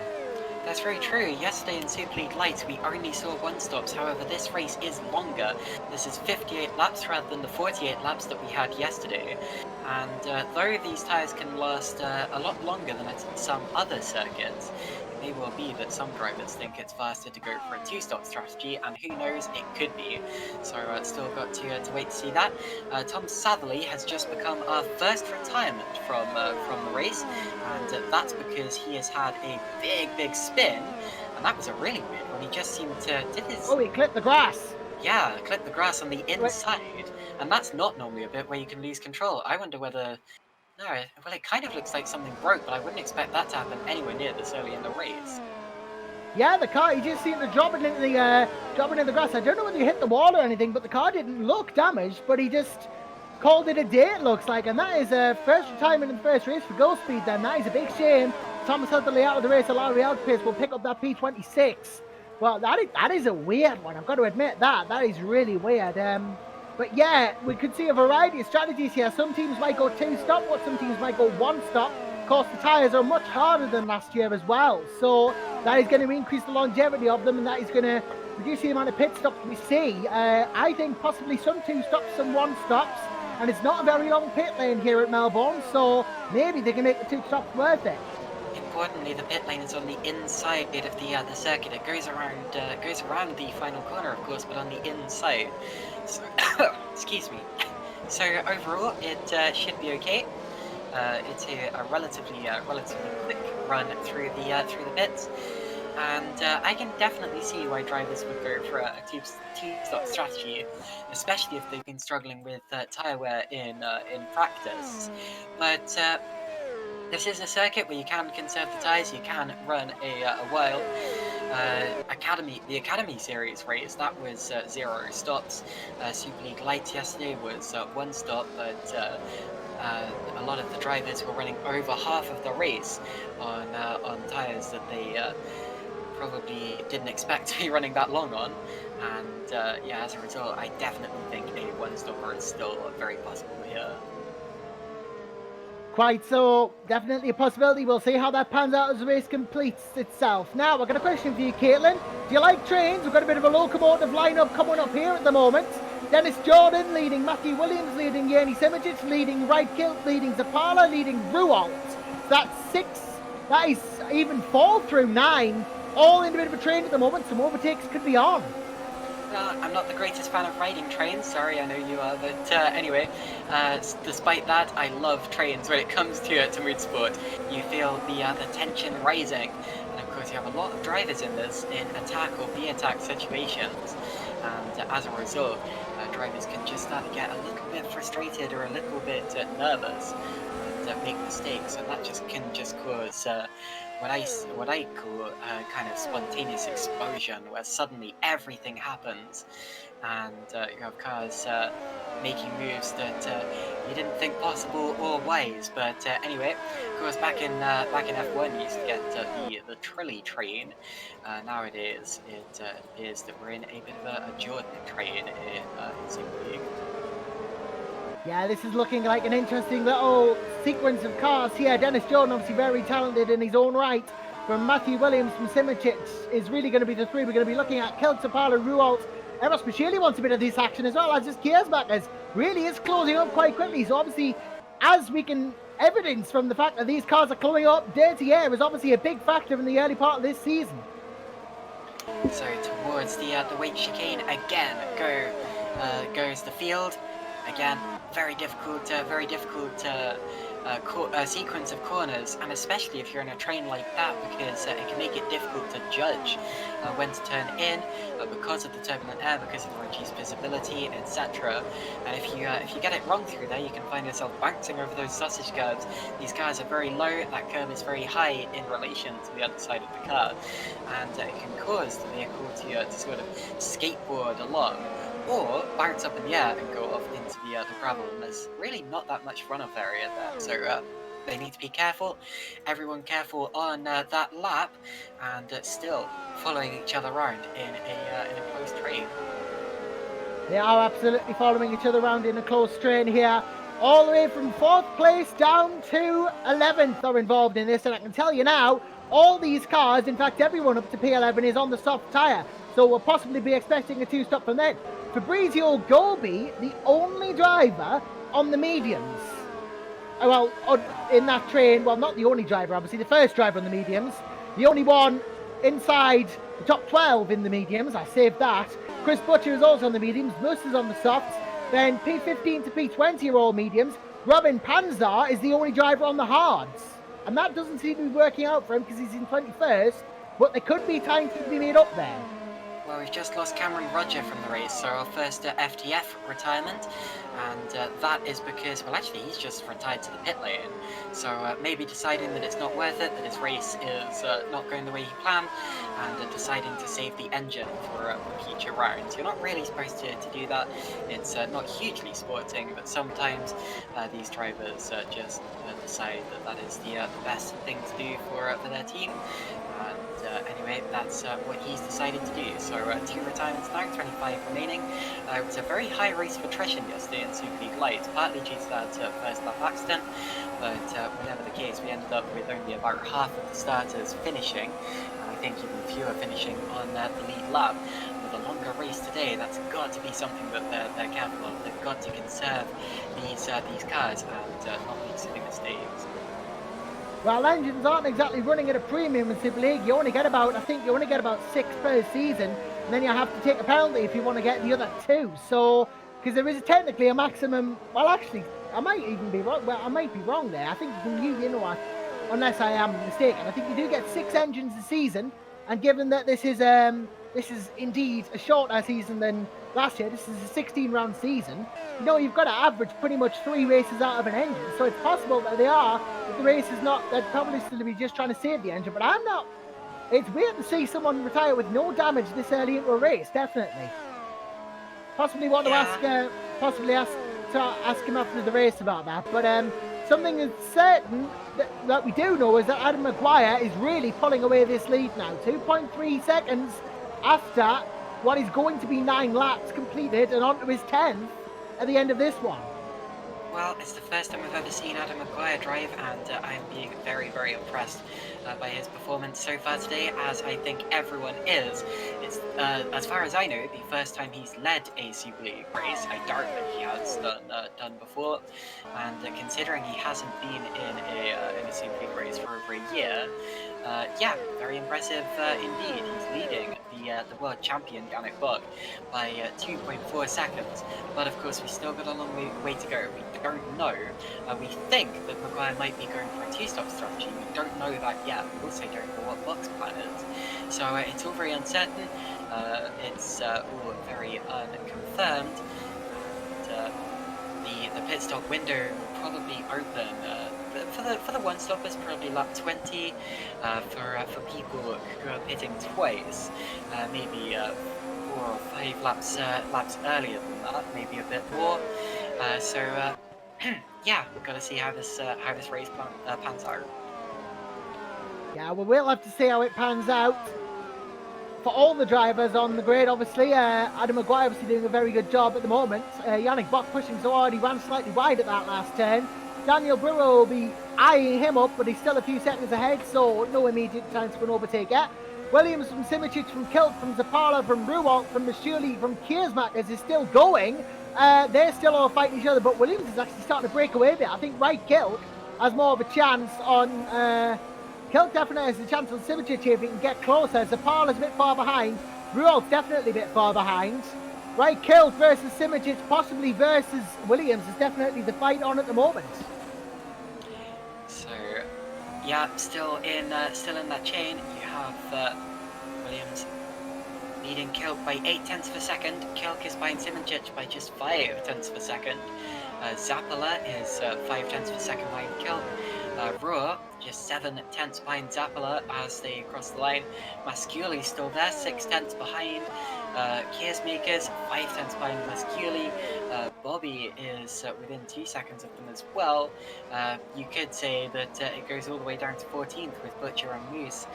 That's very true. Yesterday in Super League Light, we only saw 1-stops. However, this race is longer. This is 58 laps rather than the 48 laps that we had yesterday. And though these tyres can last a lot longer than at some other circuits, it may well be that some drivers think it's faster to go for a 2-stop strategy, and who knows, it could be. So still got to wait to see that. Tom Satherley has just become our first retirement from the race, and that's because he has had a big spin, and that was a really weird one. He just seemed to he clipped the grass. Yeah, clipped the grass on the inside, and that's not normally a bit where you can lose control. I wonder whether... No, well, it kind of looks like something broke, but I wouldn't expect that to happen anywhere near this early in the race. Yeah, the car, he just seemed to drop it into the grass. I don't know whether he hit the wall or anything, but the car didn't look damaged, but he just called it a day, it looks like. And that is a first retirement in the first race for Go Speed then. That is a big shame. Thomas Hudley out of the race, Larry Outpace will pick up that P26. Well, that is a weird one, I've got to admit that. That is really weird. But yeah, we could see a variety of strategies here. Some teams might go 2-stop, but some teams might go 1-stop. Of course, the tyres are much harder than last year as well. So That is going to increase the longevity of them, and that is going to reduce the amount of pit stops we see. I think possibly some 2 stops, some 1 stops, and it's not a very long pit lane here at Melbourne, so maybe they can make the 2 stops worth it. Importantly, the pit lane is on the inside of the circuit. It goes around the final corner, of course, but on the inside. So, excuse me. So overall, it should be okay. It's a relatively quick run through the pits, and I can definitely see why drivers would go for a two-stop strategy, especially if they've been struggling with tyre wear in practice. But this is a circuit where you can conserve the tyres, you can run a wild the Academy Series race. That was 0 stops. Super League Lights yesterday was 1 stop, but a lot of the drivers were running over half of the race on tyres that they probably didn't expect to be running that long on, and yeah, as a result, I definitely think a 1-stopper is still very possible here. Quite so, definitely a possibility. We'll see how that pans out as the race completes itself. Now, I've got a question for you, Caitlin. Do you like trains? We've got a bit of a locomotive lineup coming up here at the moment. Dennis Jordan leading, Matthew Williams leading, Yerny Simijic leading, Wright Kilt leading, Zapala leading, Rualt. That's 6, that is even 4 through 9, all in a bit of a train at the moment. Some overtakes could be on. I'm not the greatest fan of riding trains, sorry, I know you are, but anyway, despite that, I love trains when it comes to motorsport. You feel the tension rising, and of course you have a lot of drivers in this, in attack or be-attack situations, and as a result, drivers can just start to get a little bit frustrated or a little bit nervous and make mistakes, and that can cause what I call kind of spontaneous explosion, where suddenly everything happens, and you have cars making moves that you didn't think possible or wise. But anyway, of course, back in F1, you used to get the trolley train. Nowadays, it appears that we're in a bit of a Jordan train in Superleague. Yeah, this is looking like an interesting little sequence of cars here. Dennis Jordan, obviously very talented in his own right. From Matthew Williams from Simracing is really going to be the 3 we're going to be looking at. Kilt, Zapala, Rualt. Eros Pacheli wants a bit of this action as well, as his Kiersbackers really is closing up quite quickly. So obviously, as we can evidence from the fact that these cars are coming up, dirty air is obviously a big factor in the early part of this season. So towards the weight chicane again goes the field. Again, very difficult sequence of corners, and especially if you're in a train like that, because it can make it difficult to judge when to turn in, because of the turbulent air, because of the reduced visibility, etc. And if you get it wrong through there, you can find yourself bouncing over those sausage curves. These cars are very low, that curve is very high in relation to the other side of the car, and it can cause the vehicle to sort of skateboard along, or bounce up in the air and go off into the gravel, and there's really not that much runoff area there, so they need to be careful. Everyone careful on that lap, and still following each other around in a close train. They are absolutely following each other around in a close train here. All the way from 4th place down to 11th are involved in this, and I can tell you now, all these cars, in fact everyone up to P11 is on the soft tyre, so we'll possibly be expecting a 2-stop from then. Fabrizio Gobi, the only driver on the mediums. Well, in that train, well, not the only driver, obviously, the first driver on the mediums. The only one inside the top 12 in the mediums, I saved that. Chris Butcher is also on the mediums, Mus is on the softs. Then P15 to P20 are all mediums. Robin Panzar is the only driver on the hards. And that doesn't seem to be working out for him because he's in 21st, but there could be time to be made up there. Well, we've just lost Cameron Roger from the race, so our first FTF retirement, and that is because, well, actually, he's just retired to the pit lane, so maybe deciding that it's not worth it, that his race is not going the way he planned, and deciding to save the engine for future rounds. You're not really supposed to do that. It's not hugely sporting, but sometimes these drivers just decide that is the best thing to do for their team. And anyway, that's what he's decided to do. So 2 retirements now, 25 remaining. It was a very high race of attrition yesterday in Super League Lights, partly due to that first lap accident, but whatever the case, we ended up with only about half of the starters finishing. And I think even fewer finishing on the lead lap. With a longer race today, that's got to be something that they're careful of. They've got to conserve these cars and not make silly mistakes. Well, engines aren't exactly running at a premium in Superleague. You only get about, I think you only get about 6 per season, and then you have to take a penalty if you want to get the other 2. So, because there is technically a maximum, well, actually, I might even be wrong. Well, I might be wrong there. I think you know what, unless I am mistaken, I think you do get 6 engines a season. And given that this is indeed a shorter season than last year, this is a 16-round season, you know, you've got to average pretty much 3 races out of an engine. So it's possible that if the race is not, they're probably still be just trying to save the engine. But I'm not. It's weird to see someone retire with no damage this early into a race, definitely. Possibly want to ask him after the race about that. But something is certain that we do know is that Adam Maguire is really pulling away this lead now. 2.3 seconds after what is going to be 9 laps completed and onto his 10th at the end of this one. Well, it's the first time I've ever seen Adam Maguire drive, and I'm being very, very impressed by his performance so far today, as I think everyone is. It's, as far as I know, the first time he's led a Super League race. I doubt that he has done before, and considering he hasn't been in a Super League race for over a year, yeah, very impressive indeed. He's leading the world champion Yannick Buck by 2.4 seconds, but of course we still got a long way to go. We don't know. We think that Maguire might be going for a 2-stop strategy. We don't know that yet. We also don't know what Buck's plan is. So it's all very uncertain. It's all very unconfirmed. And, the pit stop window will probably open for the one stoppers, probably lap 20. For people who are pitting twice, maybe 4 or 5 laps earlier than that, maybe a bit more. So yeah, we've got to see how this race pans out. Yeah, well, we'll have to see how it pans out for all the drivers on the grid. Obviously, Adam Maguire obviously doing a very good job at the moment. Yannick Buck pushing so hard, he ran slightly wide at that last turn. Daniel Brewer will be eyeing him up, but he's still a few seconds ahead, so no immediate chance for an overtake yet. Williams from Simicic, from Kilt, from Zapala, from Ruwalt, from Mashuli, from Kiersmakers is still going. They're still all fighting each other, but Williams is actually starting to break away a bit. I think Right Kilt has more of a chance on... Kilt definitely has a chance on Simicic here if he can get closer. Zapala's a bit far behind. Ruwalt's definitely a bit far behind. Right Kilt versus Simicic, possibly versus Williams, is definitely the fight on at the moment. So, yeah, still in that chain. You have Williams leading Kilk by 0.8 of a second. Kilk is behind Simicic by just 0.5 of a second. Zapala is 0.5 of a second behind Kilk. Ruhr just 0.7 behind Zapala as they cross the line. Masculi still there, 0.6 behind. Kiersmakers 0.5 behind Masculi. Bobby is within 2 seconds of them as well. You could say that it goes all the way down to 14th with Butcher and Moose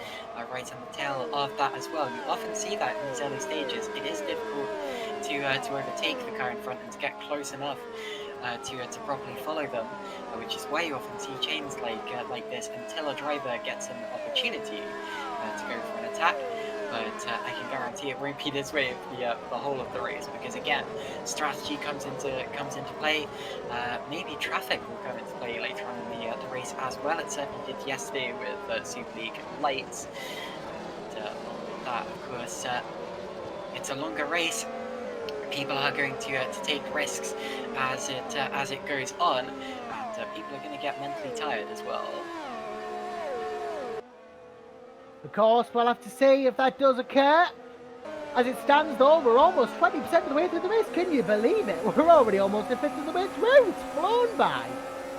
right on the tail of that as well. You often see that in these early stages. It is difficult to overtake the car in front and to get close enough to properly follow them, which is why you often see chains like this until a driver gets an opportunity to go for an attack. But I can guarantee it won't be this way for the whole of the race, because again, strategy comes into play. Maybe traffic will come into play later on in the race as well. It certainly did yesterday with Super League lights. And along with that, of course, it's a longer race. People are going to take risks as it goes on, and people are going to get mentally tired as well. Of course, we'll have to see if that does occur. As it stands, though, we're almost 20% of the way through the race. Can you believe it? We're already almost a fifth of the way through. It's flown by.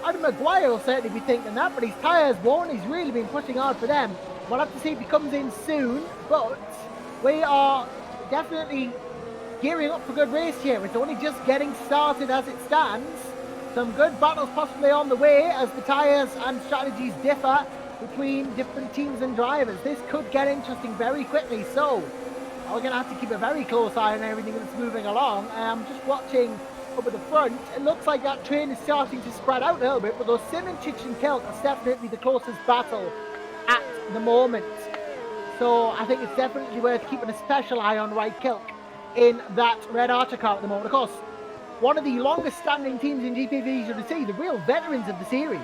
Adam Maguire will certainly be thinking that, but his tyres won't. He's really been pushing hard for them. We'll have to see if he comes in soon, but we are definitely gearing up for a good race here. It's only just getting started as it stands. Some good battles possibly on the way as the tyres and strategies differ between different teams and drivers. This could get interesting very quickly, so we're going to have to keep a very close eye on everything that's moving along. I'm just watching up at the front. It looks like that train is starting to spread out a little bit, but those Simicic and Kilk are definitely the closest battle at the moment. So I think it's definitely worth keeping a special eye on Right Kilk in that Red Archer car at the moment. Of course, one of the longest standing teams in GPVWC, the real veterans of the series.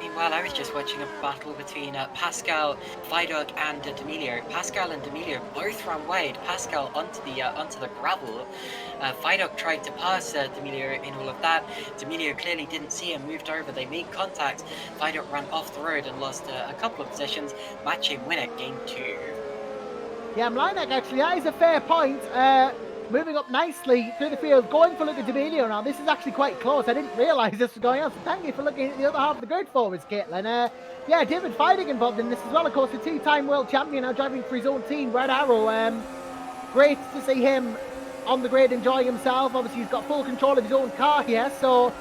Meanwhile, I was just watching a battle between Pascal, Vidocq, and D'Amelio. Pascal and D'Amelio both ran wide. Pascal onto the gravel. Vidocq tried to pass D'Amelio in all of that. D'Amelio clearly didn't see him, moved over. They made contact. Vidocq ran off the road and lost a couple of positions. Matching Winnick gained 2. Yeah, Mlinek actually, that is a fair point. Moving up nicely through the field, going for Luca D'Amelio now. This is actually quite close. I didn't realise this was going on, so thank you for looking at the other half of the grid forwards, Caitlin. Yeah, David Vidocq involved in this as well. Of course, the two-time world champion now driving for his own team, Red Arrow. Great to see him on the grid enjoying himself. Obviously, he's got full control of his own car here, so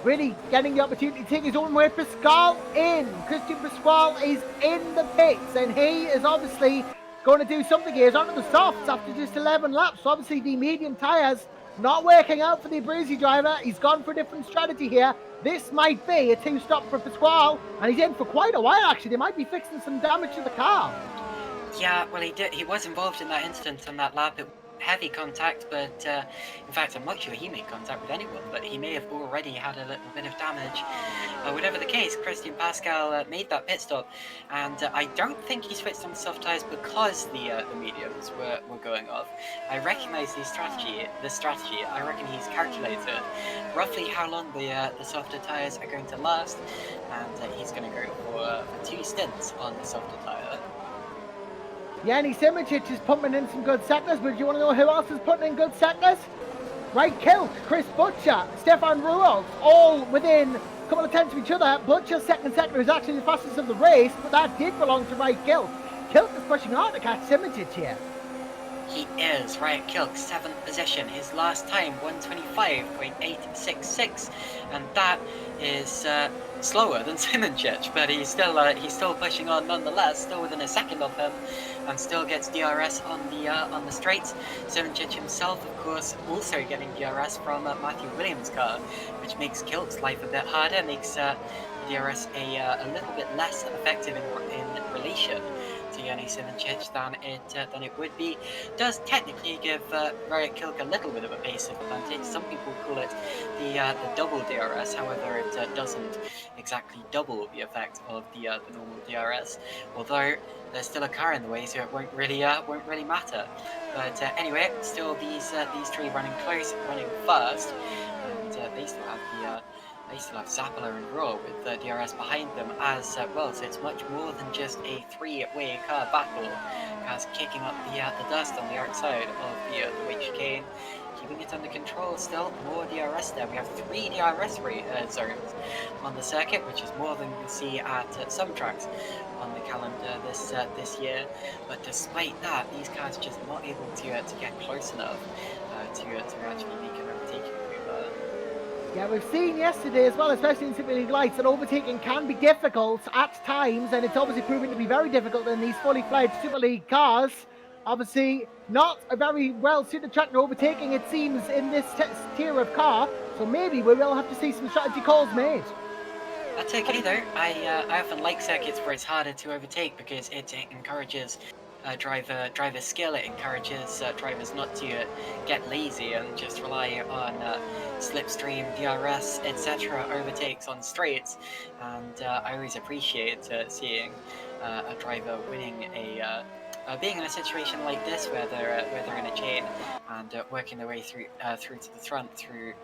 really getting the opportunity to take his own way. Pascal in. Christian Pasquale is in the pits, and he is obviously going to do something here. He's onto the softs after just 11 laps. So obviously the medium tyres not working out for the Abruzzi driver. He's gone for a different strategy here. This might be a 2-stop for Pasquale, and he's in for quite a while actually. They might be fixing some damage to the car. Yeah, well, he was involved in that incident on that lap. It heavy contact, but in fact, I'm not sure he made contact with anyone, but he may have already had a little bit of damage. Whatever the case, Christian Pascal made that pit stop, and I don't think he switched on the soft tyres because the mediums were going off. I recognise the strategy. I reckon he's calculated roughly how long the softer tyres are going to last, and he's going to go for 2 stints on the softer tyre. Yanni Simracing is pumping in some good sectors, but do you want to know who else is putting in good sectors? Right Kilk, Chris Butcher, Stefan Ruold, all within a couple of tenths of each other. Butcher's second sector is actually the fastest of the race, but that did belong to Right Kilk. Kilk is pushing hard to catch Simracing here. He is. Riot Kilk, 7th position. His last time, 125.866, and that is slower than Simracing, but he's still pushing on nonetheless, still within a second of him, and still gets DRS on the straights. Simracing himself, of course, also getting DRS from Matthew Williams' car, which makes Kilk's life a bit harder, makes DRS a little bit less effective in relation to Yanni Simracing than it would be. Does technically give Riot Kilk a little bit of a pace advantage. Some people call it the double DRS, however it doesn't exactly double the effect of the normal DRS, although there's still a car in the way, so it won't really matter. But anyway, still these three running close, running fast, and they still have Zappala and Raw with DRS behind them as well, so it's much more than just a three-way car battle. As kicking up the dust on the outside of the weight chicane, keeping it under control still. More DRS there. We have 3 DRS zones on the circuit, which is more than we see at some tracks on the calendar this year. But despite that, these cars just not able to get close enough to actually make an overtaking move. Yeah, we've seen yesterday as well, especially in Superleague Lights, that overtaking can be difficult at times, and it's obviously proving to be very difficult in these fully fledged Superleague cars. Obviously, not a very well-suited track to overtaking, it seems, in this tier of car, so maybe we will have to see some strategy calls made. That's okay though. I often like circuits where it's harder to overtake because it encourages driver skill. It encourages drivers not to get lazy and just rely on slipstream, DRS, etc. overtakes on straights. And I always appreciate seeing a driver winning being in a situation like this where they're in a chain and working their way through to the front, through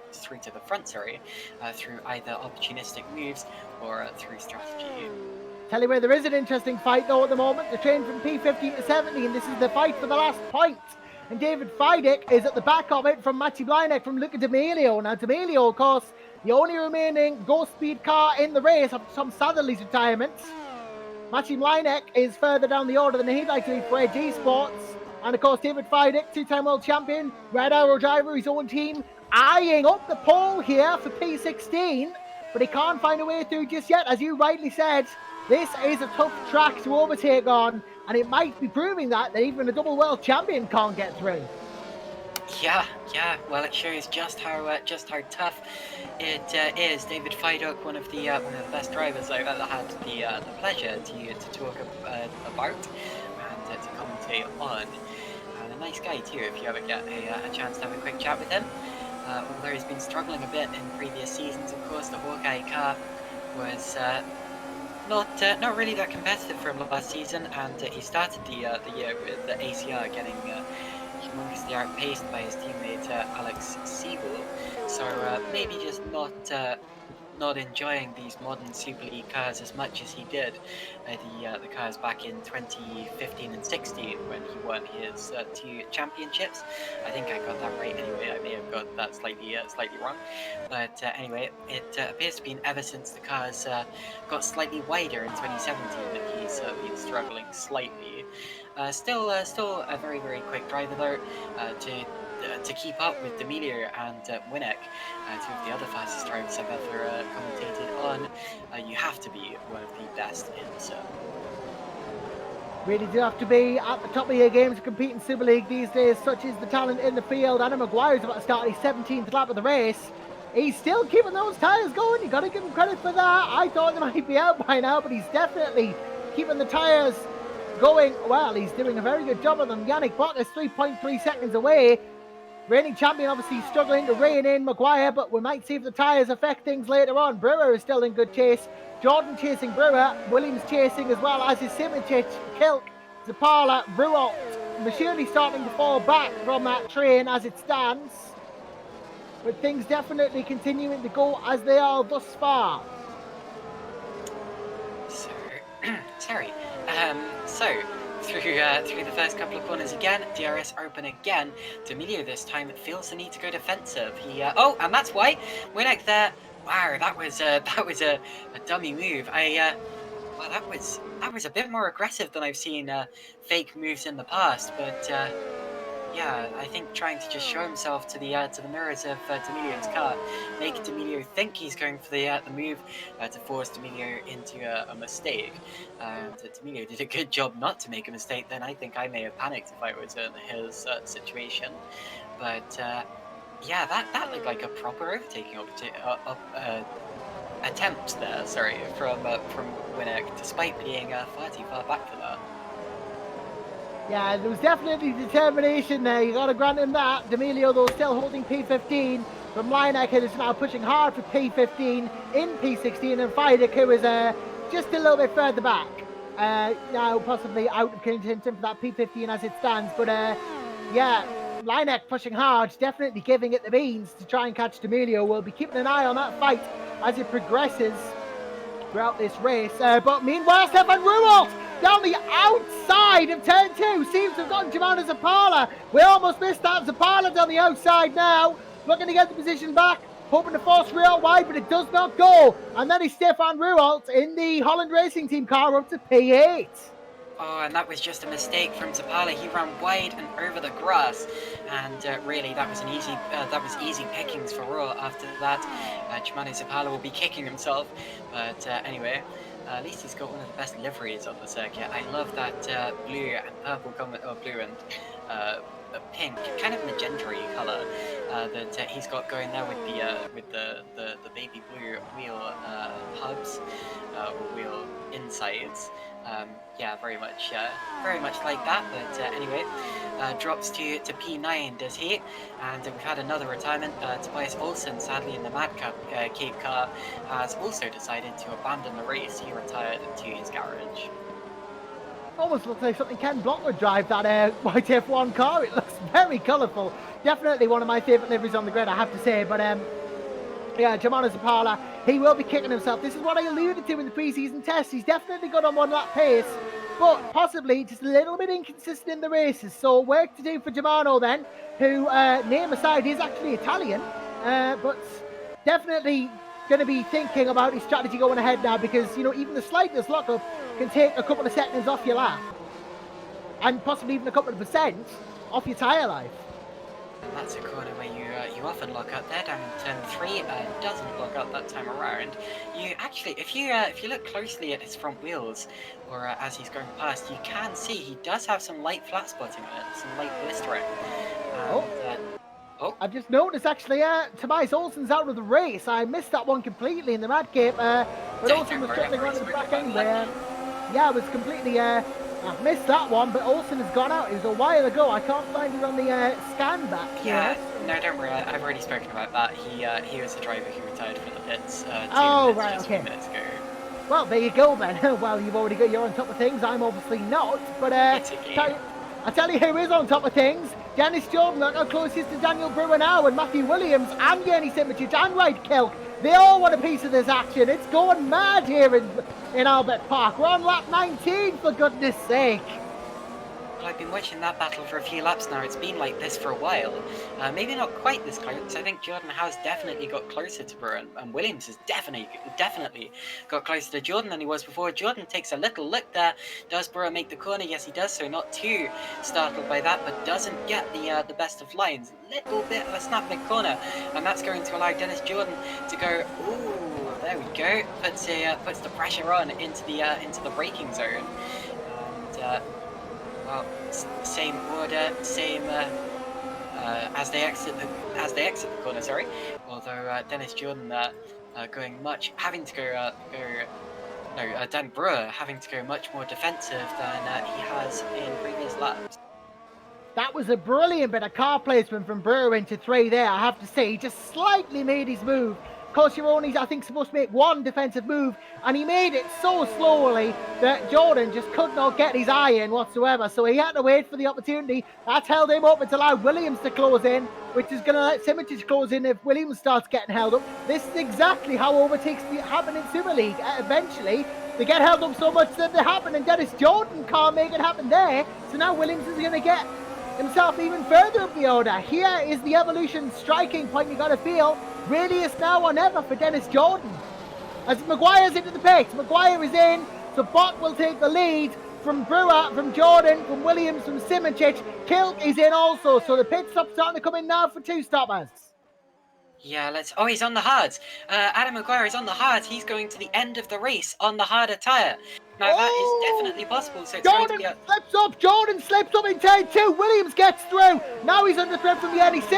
either opportunistic moves or through strategy. Tell you where there is an interesting fight though at the moment. The train from P15 to 17. This is the fight for the last point. And David Vidocq is at the back of it from Matty Blynek from Luca D'Amelio. Now D'Amelio, of course, the only remaining Ghost Speed car in the race after Tom Satherley's retirement. Matty Blynek is further down the order than he'd like to be for Edge Sports. And of course, David Vidocq, 2-time world champion, Red Arrow driver, his own team, eyeing up the pole here for P16. But he can't find a way through just yet. As you rightly said, this is a tough track to overtake on, and it might be proving that even a double world champion can't get through. Yeah. Well, it shows just how tough it is. David Vidocq, one of the best drivers I've ever had the pleasure to talk about, and to commentate on. And a nice guy too, if you ever get a chance to have a quick chat with him. Although he's been struggling a bit in previous seasons, of course, the Hawkeye car was not really that competitive for him last season, and he started the year with the ACR getting humongously outpaced by his teammate Alex Siegel. So maybe just not enjoying these modern Super League cars as much as he did the cars back in 2015 and 16 when he won his 2 championships. I think I got that right anyway. I may have got that slightly wrong, but anyway, it appears to be ever since the cars got slightly wider in 2017 that he's been struggling slightly. Still a very quick driver though. To keep up with D'Amelio and Winnick, 2 of the other fastest drivers I've ever commentated on, you have to be one of the best in the circuit. Really do have to be at the top of your game to compete in Super League these days. Such is the talent in the field. Adam Maguire's about to start his 17th lap of the race. He's still keeping those tyres going. You got to give him credit for that. I thought they might be out by now, but he's definitely keeping the tyres going. Well, he's doing a very good job of them. Yannick Bott is 3.3 seconds away. Reigning champion obviously struggling to rein in Maguire, but we might see if the tyres affect things later on. Brewer is still in good chase. Jordan chasing Brewer. Williams chasing as well, as is Simitic, Kilk, Zapala, Rualt. Machinery starting to fall back from that train as it stands. But things definitely continuing to go as they are thus far. So, through the first couple of corners again, DRS open again. D'Amelio this time feels the need to go defensive. He and that's why Winnick there. Wow, that was a dummy move. Well, that was a bit more aggressive than I've seen fake moves in the past. But yeah, I think trying to just show himself to the mirrors of D'Amelio's car, make D'Amelio think he's going for the move to force D'Amelio into a mistake. D'Amelio did a good job not to make a mistake. Then I think I may have panicked if I was in his situation. But yeah, that looked like a proper overtaking attempt there. Sorry, from Winnick, despite being far too far back for that. Yeah, there was definitely determination there. You got to grant him that. D'Amelio, though, still holding P15 from Lineker, who is now pushing hard for P15 in P16, and Fidek, who is just a little bit further back. Now possibly out of contention for that P15 as it stands. But yeah, Lineker pushing hard, definitely giving it the beans to try and catch D'Amelio. We'll be keeping an eye on that fight as it progresses throughout this race. But meanwhile, Stefan Rualt down the outside of turn 2 seems to have gotten Germano Zapala. We almost missed that. Zapala down the outside now, looking to get the position back, hoping to force Rualt wide, but it does not go. And then is Stefan Rualt in the Holland Racing Team car up to P8. Oh, and that was just a mistake from Zapala. He ran wide and over the grass, and really that was easy pickings for Raw. After that, Germano Zapala will be kicking himself. But anyway, at least he's got one of the best liveries on the circuit. I love that blue and purple blue and pink, kind of magenta-y colour that he's got going there with the baby blue wheel hubs or wheel insides. Yeah, very much like that. But anyway, drops to P9, does he? And we've had another retirement. Tobias Olsen, sadly in the Madcap Cape car, has also decided to abandon the race. He retired to his garage. Almost looks like something Ken Block would drive, that white F1 car. It looks very colourful. Definitely one of my favourite liveries on the grid, I have to say. But yeah, Germano Zapala, he will be kicking himself. This is what I alluded to in the pre-season test. He's definitely good on one lap pace, but possibly just a little bit inconsistent in the races. So work to do for Germano then, who, name aside, is actually Italian, but definitely going to be thinking about his strategy going ahead now, because, you know, even the slightest lockup can take a couple of seconds off your lap, and possibly even a couple of % off your tyre life. And that's a corner where you often lock up there down in turn 3, doesn't lock up that time around. You actually, if you look closely at his front wheels, or as he's going past, you can see he does have some light flat spotting on it, some light blistering. I've just noticed actually, Tobias Olsen's out of the race. I missed that one completely in the Madcape, but Olsen was struggling around the back anyway. Yeah, it was completely I've missed that one, but Olsen has gone out. It was a while ago. I can't find it on the scan back here. Yeah, no, don't worry. I've already spoken about that. He was the driver who retired from the pits. Oh, 2 minutes right, just a okay. few minutes ago. Well, there you go then. Well, you're on top of things. I'm obviously not. But It's a game. I tell you who is on top of things. Dennis Jordan got closest to Daniel Brewer now, and Matthew Williams and Yerny Simicic and Wright Kilk. They all want a piece of this action. It's going mad here in Albert Park. We're on lap 19, for goodness sake. Well, I've been watching that battle for a few laps now. It's been like this for a while. Maybe not quite this close. I think Jordan has definitely got closer to Brewer, and Williams has definitely got closer to Jordan than he was before. Jordan takes a little look there. Does Brewer make the corner? Yes, he does so. Not too startled by that, but doesn't get the best of lines. Little bit of a snap mid-corner, and that's going to allow Dennis Jordan to go, ooh, there we go. Puts the pressure on into the braking zone. And well, same order, same as they exit the corner. Sorry, although Dennis Jordan Dan Brewer having to go much more defensive than he has in previous laps. That was a brilliant bit of car placement from Brewer into 3 there. I have to say, he just slightly made his move. Of course, you're only, I think, supposed to make one defensive move, and he made it so slowly that Jordan just could not get his eye in whatsoever. So he had to wait for the opportunity. That's held him up. It's allowed Williams to close in, which is going to let Simicic close in if Williams starts getting held up. This is exactly how overtakes happen in Superleague. Eventually, they get held up so much that they happen, and Dennis Jordan can't make it happen there. So now Williams is going to get himself even further up the order. Here is the evolution striking point you got to feel. Really is now or never for Dennis Jordan. As Maguire's into the pits, Maguire is in, so Bott will take the lead from Brewer, from Jordan, from Williams, from Simicic. Kilk is in also, so the pit stop's starting to come in now for 2 stoppers. Yeah, oh, he's on the hards. Adam Maguire is on the hards. He's going to the end of the race on the harder tyre. Now, that is definitely possible. So it's Jordan going to be slips up. Jordan slips up in turn 2. Williams gets through. Now he's under threat from Yerny